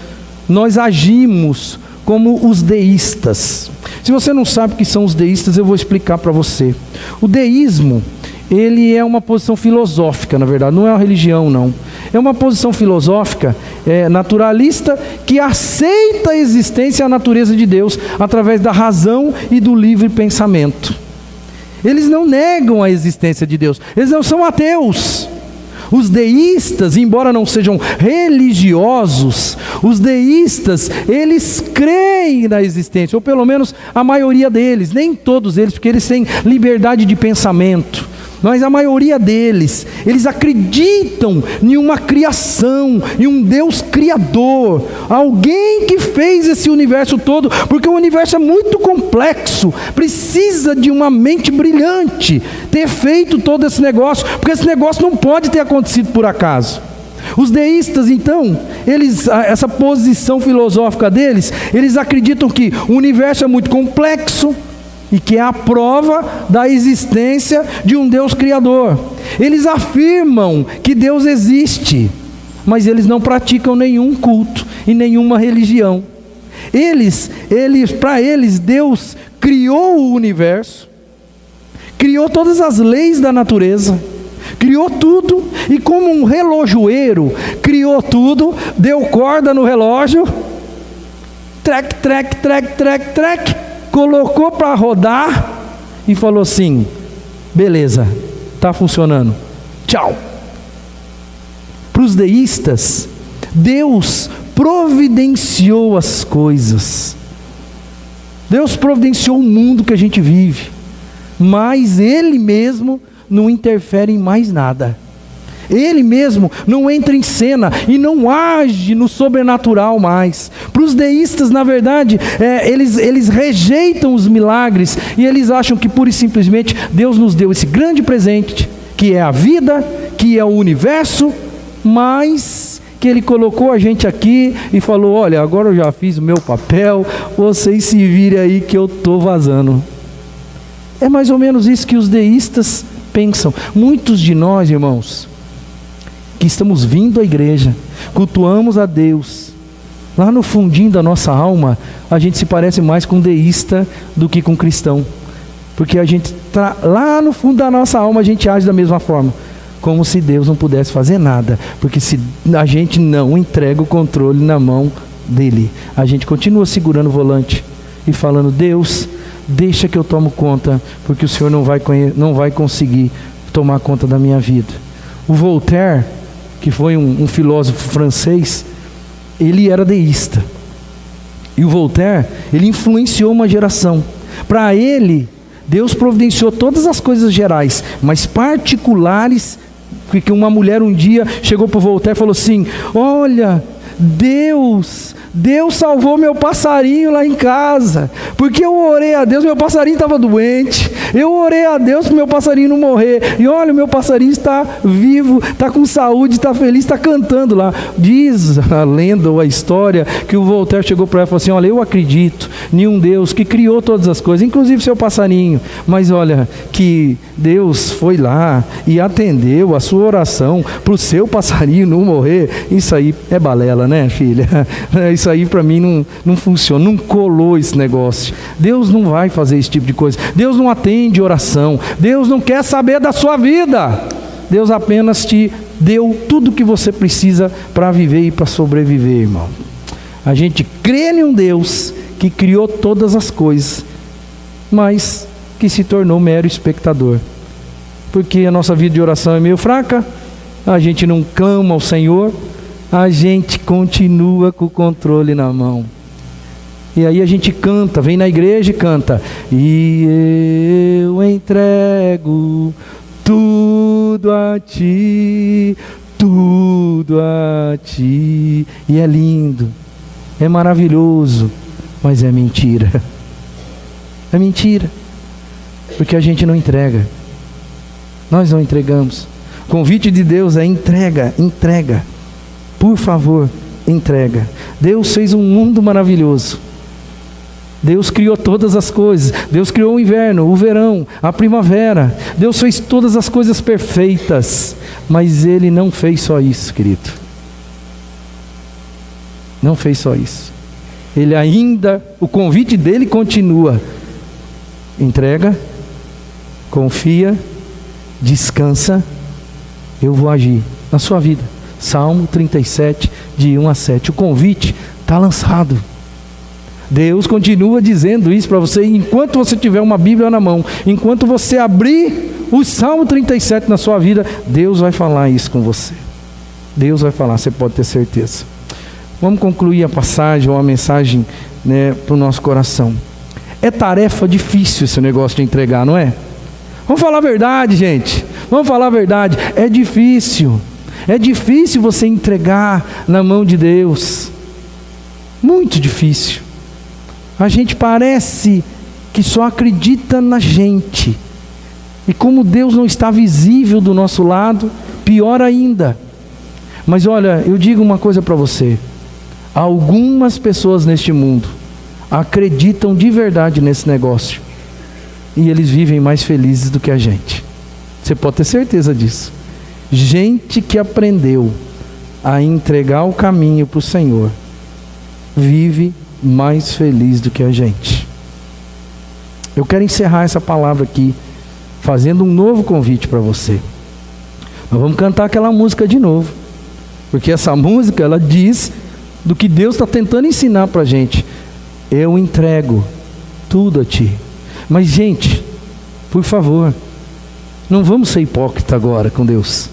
nós agimos como os deístas. Se você não sabe o que são os deístas, eu vou explicar para você. O deísmo, ele é uma posição filosófica, na verdade, não é uma religião, não. É uma posição filosófica, naturalista, que aceita a existência e a natureza de Deus através da razão e do livre pensamento. Eles não negam a existência de Deus, eles não são ateus. Os deístas, embora não sejam religiosos, os deístas, eles creem na existência, ou pelo menos a maioria deles, nem todos eles, porque eles têm liberdade de pensamento, mas a maioria deles, eles acreditam em uma criação, em um Deus criador, alguém que fez esse universo todo, porque o universo é muito complexo, precisa de uma mente brilhante ter feito todo esse negócio, porque esse negócio não pode ter acontecido por acaso. Os deístas, então, essa posição filosófica deles, eles acreditam que o universo é muito complexo, e que é a prova da existência de um Deus criador. Eles afirmam que Deus existe, mas eles não praticam nenhum culto e nenhuma religião. Para eles, Deus criou o universo, criou todas as leis da natureza, criou tudo, e como um relojoeiro criou tudo, deu corda no relógio, trec, colocou para rodar e falou assim: beleza, está funcionando, tchau. Para os deístas, Deus providenciou as coisas, Deus providenciou o mundo que a gente vive, mas Ele mesmo não interfere em mais nada. Ele mesmo não entra em cena e não age no sobrenatural mais. Para os deístas, na verdade, eles rejeitam os milagres e eles acham que pura e simplesmente Deus nos deu esse grande presente, que é a vida, que é o universo, mas que Ele colocou a gente aqui e falou: olha, agora eu já fiz o meu papel, vocês se virem aí que eu estou vazando. É mais ou menos isso que os deístas pensam. Muitos de nós, irmãos, que estamos vindo à igreja, cultuamos a Deus, lá no fundinho da nossa alma, a gente se parece mais com deísta do que com cristão, porque a gente lá no fundo da nossa alma, a gente age da mesma forma, como se Deus não pudesse fazer nada, porque se a gente não entrega o controle na mão dele, a gente continua segurando o volante e falando: Deus, deixa que eu tomo conta, porque o Senhor não vai conseguir tomar conta da minha vida. O Voltaire, que foi um filósofo francês, ele era deísta. E o Voltaire, ele influenciou uma geração. Para ele, Deus providenciou todas as coisas gerais, mas particulares, porque uma mulher um dia chegou para o Voltaire e falou assim: olha, Deus salvou meu passarinho lá em casa, porque eu orei a Deus, meu passarinho estava doente, eu orei a Deus para meu passarinho não morrer, e olha, o meu passarinho está vivo, está com saúde, está feliz, está cantando lá. Diz a lenda ou a história que o Voltaire chegou para ela e falou assim: olha, eu acredito em um Deus que criou todas as coisas, inclusive seu passarinho, mas olha, que Deus foi lá e atendeu a sua oração para o seu passarinho não morrer. Isso aí é balela, né, filha? Isso aí para mim não funciona, não colou esse negócio. Deus não vai fazer esse tipo de coisa. Deus não atende oração. Deus não quer saber da sua vida. Deus apenas te deu tudo o que você precisa para viver e para sobreviver, irmão. A gente crê em um Deus que criou todas as coisas, mas que se tornou mero espectador. Porque a nossa vida de oração é meio fraca, a gente não clama ao Senhor, a gente continua com o controle na mão. E aí a gente canta, vem na igreja e canta: e eu entrego tudo a ti, tudo a ti. E é lindo, é maravilhoso, mas é mentira. É mentira, porque a gente não entrega. Nós não entregamos. O convite de Deus é entrega, entrega. Por favor, entrega. Deus fez um mundo maravilhoso. Deus criou todas as coisas. Deus criou o inverno, o verão, a primavera. Deus fez todas as coisas perfeitas. Mas Ele não fez só isso, querido. Não fez só isso. o convite dele continua: entrega, confia, descansa, eu vou agir na sua vida. Salmo 37, de 1 a 7. O convite está lançado. Deus continua dizendo isso para você, enquanto você tiver uma Bíblia na mão, enquanto você abrir o Salmo 37 na sua vida, Deus vai falar isso com você. Deus vai falar, você pode ter certeza. Vamos concluir a passagem, ou a mensagem, para o nosso coração. É tarefa difícil esse negócio de entregar, não é? Vamos falar a verdade, gente. Vamos falar a verdade. É difícil. É difícil você entregar na mão de Deus. Muito difícil. A gente parece que só acredita na gente. E como Deus não está visível do nosso lado, pior ainda. Mas olha, eu digo uma coisa para você. Algumas pessoas neste mundo acreditam de verdade nesse negócio. E eles vivem mais felizes do que a gente. Você pode ter certeza disso. Gente que aprendeu a entregar o caminho para o Senhor vive mais feliz do que a gente. Eu quero encerrar essa palavra aqui fazendo um novo convite para você. Nós vamos cantar aquela música de novo, porque essa música, ela diz do que Deus está tentando ensinar para a gente. Eu entrego tudo a Ti. Mas gente, por favor, não vamos ser hipócritas agora com Deus.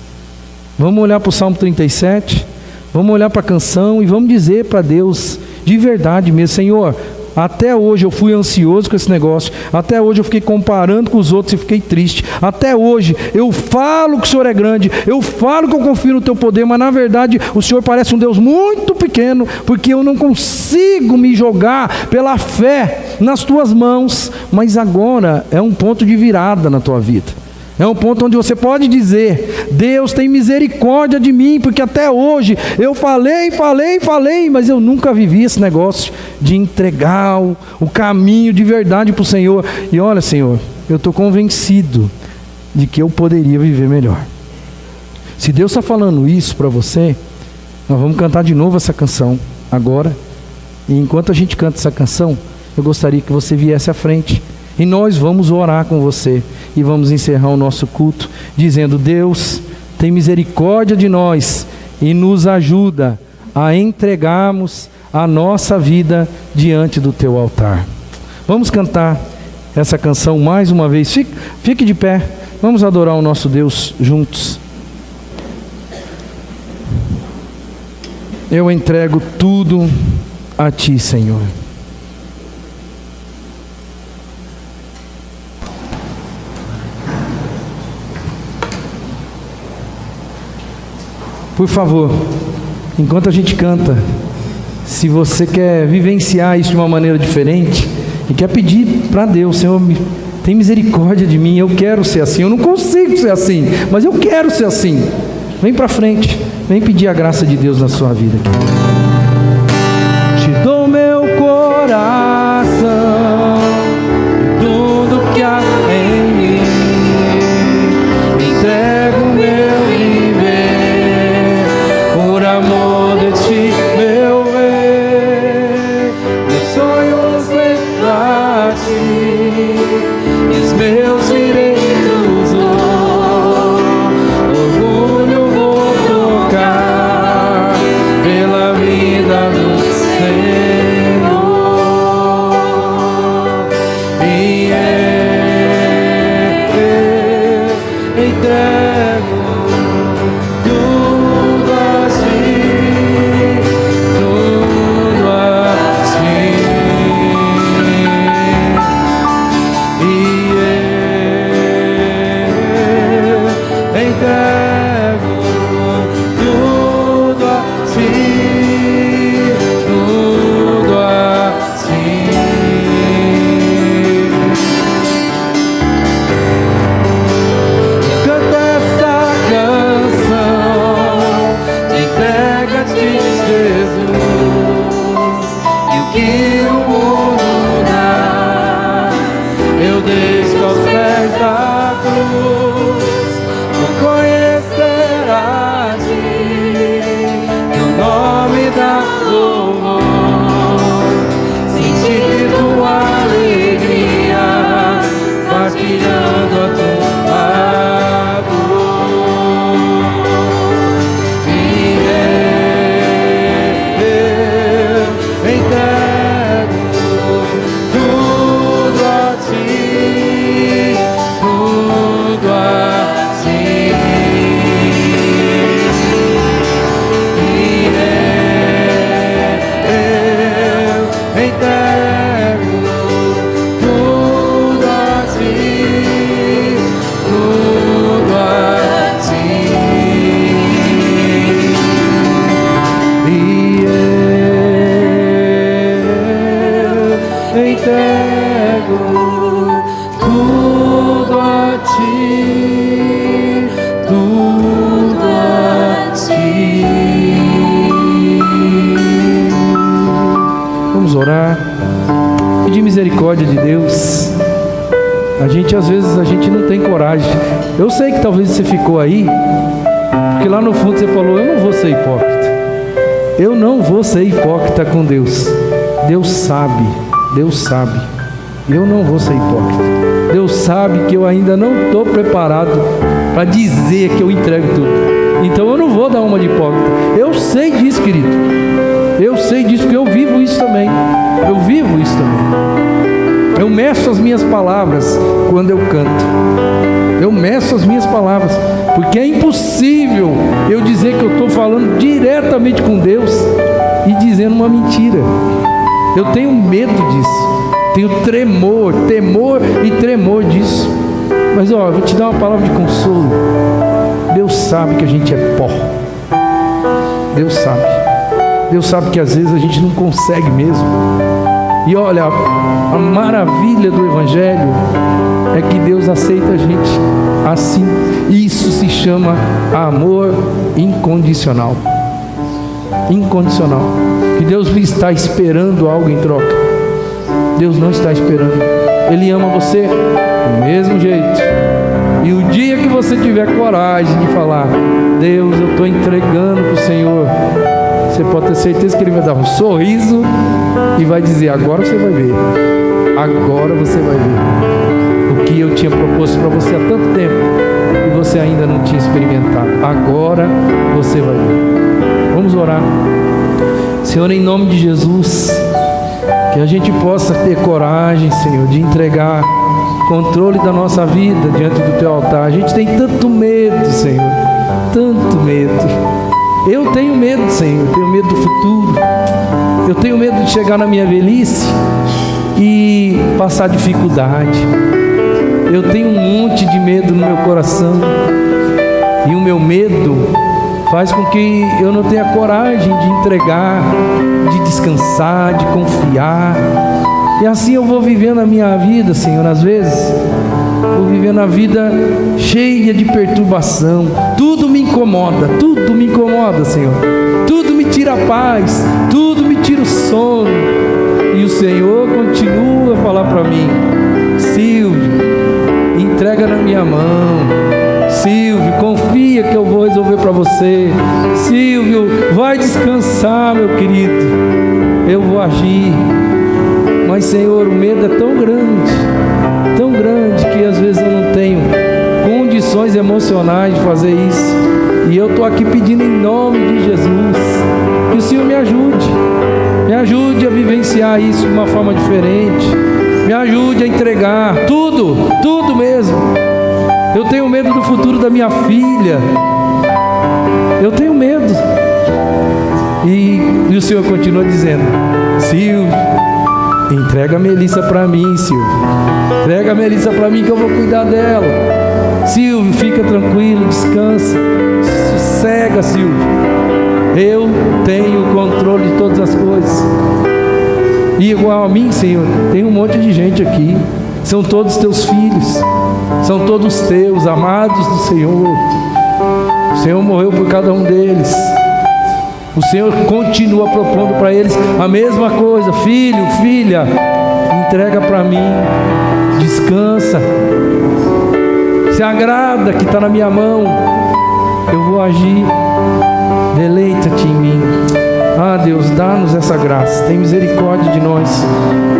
Vamos olhar para o Salmo 37, vamos olhar para a canção e vamos dizer para Deus de verdade mesmo: Senhor, até hoje eu fui ansioso com esse negócio, até hoje eu fiquei comparando com os outros e fiquei triste, até hoje eu falo que o Senhor é grande, eu falo que eu confio no Teu poder, mas na verdade o Senhor parece um Deus muito pequeno, porque eu não consigo me jogar pela fé nas Tuas mãos. Mas agora é um ponto de virada na tua vida. É um ponto onde você pode dizer: Deus tem misericórdia de mim, porque até hoje eu falei, mas eu nunca vivi esse negócio de entregar o caminho de verdade para o Senhor. E olha, Senhor, eu estou convencido de que eu poderia viver melhor. Se Deus está falando isso para você, nós vamos cantar de novo essa canção agora. E enquanto a gente canta essa canção, eu gostaria que você viesse à frente. E nós vamos orar com você. E vamos encerrar o nosso culto dizendo: Deus, tem misericórdia de nós e nos ajuda a entregarmos a nossa vida diante do Teu altar. Vamos cantar essa canção mais uma vez. Fique de pé. Vamos adorar o nosso Deus juntos. Eu entrego tudo a Ti, Senhor. Por favor, enquanto a gente canta, se você quer vivenciar isso de uma maneira diferente e quer pedir para Deus: Senhor, tem misericórdia de mim, eu quero ser assim, eu não consigo ser assim, mas eu quero ser assim. Vem para frente, vem pedir a graça de Deus na sua vida aqui. Te dou meu coração, tudo que há em mim, entrego meu viver, por amor de Ti, meu bem. Meus sonhos vêm pra Ti, e os meus direitos orgulho vou trocar pela vida do Senhor. E eu entrego tudo a Ti, tudo a Ti. E eu entrego tudo a Ti, tudo a Ti. Canta essa canção de entrega-te, Jesus, e o que o mundo dá eu deixo aos pés da cruz. Vou conhecer a Ti, Teu nome dá louvor, entrego tudo a ti, tudo a ti. E eu entrego tudo a ti, tudo a ti. Vamos orar, pedir misericórdia de Deus. Às vezes a gente não tem coragem. Eu sei que talvez você ficou aí porque lá no fundo você falou: eu não vou ser hipócrita, eu não vou ser hipócrita com Deus. Deus sabe, eu não vou ser hipócrita. Deus sabe que eu ainda não estou preparado para dizer que eu entrego tudo. Então eu não vou dar uma de hipócrita. Eu sei disso, querido. Eu sei disso, porque eu vivo isso também. Eu meço as minhas palavras quando eu canto. Eu meço as minhas palavras, porque é impossível eu dizer que eu estou falando diretamente com Deus e dizendo uma mentira. Eu tenho medo disso. Tenho temor e tremor disso. Mas eu vou te dar uma palavra de consolo. Deus sabe que a gente é pó. Deus sabe que às vezes a gente não consegue mesmo. E olha, a maravilha do Evangelho é que Deus aceita a gente assim. Isso se chama amor incondicional. Incondicional. Que Deus não está esperando algo em troca. Deus não está esperando. Ele ama você do mesmo jeito. E o dia que você tiver coragem de falar: Deus, eu estou entregando para o Senhor, você pode ter certeza que Ele vai dar um sorriso e vai dizer: agora você vai ver. Agora você vai ver o que eu tinha proposto para você há tanto tempo e você ainda não tinha experimentado. Agora você vai ver. Vamos orar. Senhor, em nome de Jesus, que a gente possa ter coragem, Senhor, de entregar controle da nossa vida diante do Teu altar. A gente tem tanto medo, Senhor, tanto medo. Eu tenho medo, Senhor, eu tenho medo do futuro. Eu tenho medo de chegar na minha velhice e passar dificuldade. Eu tenho um monte de medo no meu coração. E o meu medo faz com que eu não tenha coragem de entregar, de descansar, de confiar. E assim eu vou vivendo a minha vida, Senhor, às vezes vou vivendo a vida cheia de perturbação. Tudo me incomoda, Senhor. Tudo me tira a paz, tudo me tira o sono. E o Senhor continua a falar para mim: Silvio, entrega na minha mão. Silvio, confia que eu vou resolver para você. Silvio, vai descansar, meu querido. Eu vou agir. Mas, Senhor, o medo é tão grande que às vezes eu não tenho condições emocionais de fazer isso. E eu estou aqui pedindo em nome de Jesus que o Senhor me ajude a vivenciar isso de uma forma diferente. Me ajude a entregar tudo mesmo. Eu tenho medo do futuro da minha filha. Eu tenho medo. E o Senhor continua dizendo: Silvio, entrega a Melissa para mim, Silvio. Entrega a Melissa para mim que eu vou cuidar dela. Silvio, fica tranquilo, descansa, sossega, Silvio. Eu tenho o controle de todas as coisas. E igual a mim, Senhor, tem um monte de gente aqui. São todos teus filhos. São todos teus, amados do Senhor. O Senhor morreu por cada um deles. O Senhor continua propondo para eles a mesma coisa: filho, filha, entrega para mim, descansa, se agrada que está na minha mão, eu vou agir, deleita-te em mim. Ah, Deus, dá-nos essa graça, tem misericórdia de nós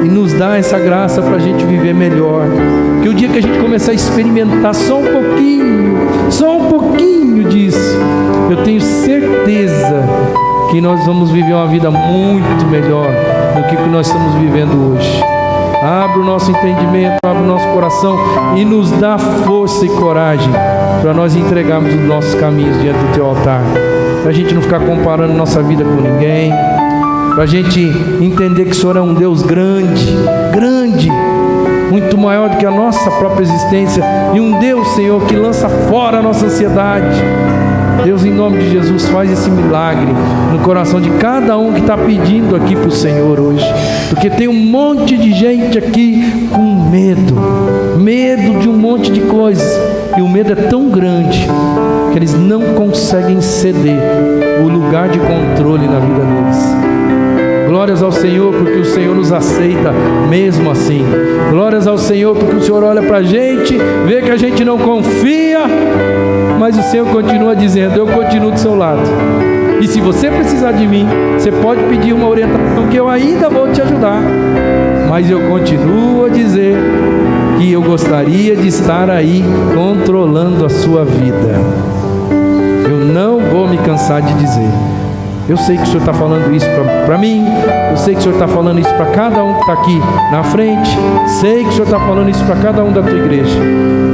e nos dá essa graça para a gente viver melhor. Que o dia que a gente começar a experimentar só um pouquinho disso, eu tenho certeza que nós vamos viver uma vida muito melhor do que nós estamos vivendo hoje. Abre o nosso entendimento, abre o nosso coração e nos dá força e coragem para nós entregarmos os nossos caminhos diante do Teu altar. Para a gente não ficar comparando nossa vida com ninguém, para a gente entender que o Senhor é um Deus grande, grande, muito maior do que a nossa própria existência, e um Deus, Senhor, que lança fora a nossa ansiedade. Deus, em nome de Jesus, faz esse milagre no coração de cada um que está pedindo aqui para o Senhor hoje, porque tem um monte de gente aqui com medo de um monte de coisas, e o medo é tão grande que eles não conseguem ceder o lugar de controle na vida deles. Glórias ao Senhor, porque o Senhor nos aceita mesmo assim. Glórias ao Senhor, porque o Senhor olha para a gente, vê que a gente não confia, mas o Senhor continua dizendo: eu continuo do seu lado. E se você precisar de mim, você pode pedir uma orientação que eu ainda vou te ajudar. Mas eu continuo a dizer que eu gostaria de estar aí controlando a sua vida. Eu não vou me cansar de dizer. Eu sei que o Senhor está falando isso para mim, eu sei que o Senhor está falando isso para cada um que está aqui na frente, sei que o Senhor está falando isso para cada um da tua igreja,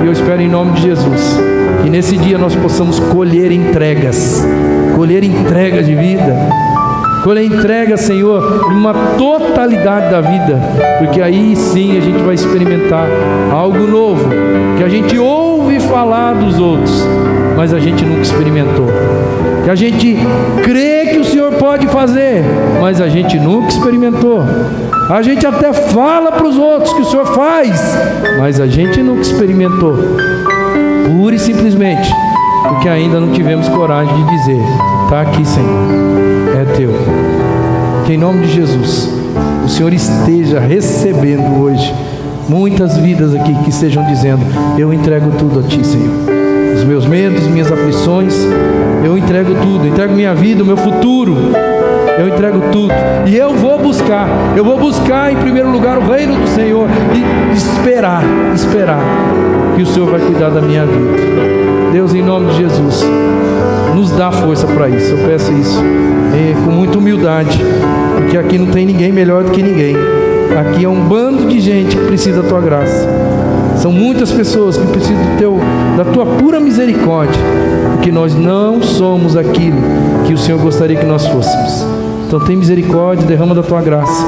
e eu espero em nome de Jesus, que nesse dia nós possamos colher entregas de vida, colher entregas, Senhor, de uma totalidade da vida, porque aí sim a gente vai experimentar algo novo, que a gente ouve falar dos outros, mas a gente nunca experimentou, que a gente crê que o Senhor pode fazer, mas a gente nunca experimentou. A gente até fala para os outros que o Senhor faz, mas a gente nunca experimentou, pura e simplesmente porque ainda não tivemos coragem de dizer: está aqui, Senhor, é teu. Que em nome de Jesus o Senhor esteja recebendo hoje muitas vidas aqui que estejam dizendo: eu entrego tudo a Ti, Senhor. Os meus medos, minhas aflições, eu entrego tudo, entrego minha vida, o meu futuro, eu entrego tudo, e eu vou buscar em primeiro lugar o reino do Senhor, e esperar que o Senhor vai cuidar da minha vida. Deus, em nome de Jesus, nos dá força para isso. Eu peço isso com muita humildade, porque aqui não tem ninguém melhor do que ninguém. Aqui é um bando de gente que precisa da Tua graça. São muitas pessoas que precisam da Tua pura misericórdia, porque nós não somos aquilo que o Senhor gostaria que nós fôssemos. Então tem misericórdia, derrama da Tua graça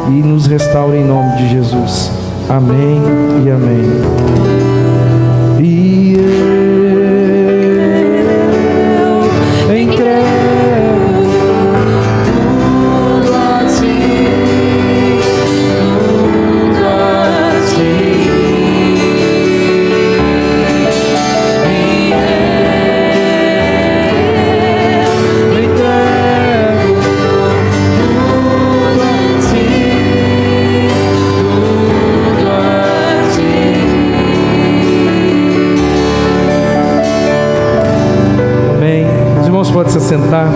e nos restaura em nome de Jesus. Amém e amém. E eu entrego tudo a Ti, tudo a Ti. E eu entrego tudo a Ti, tudo a Ti. Amém. Os irmãos podem se assentar.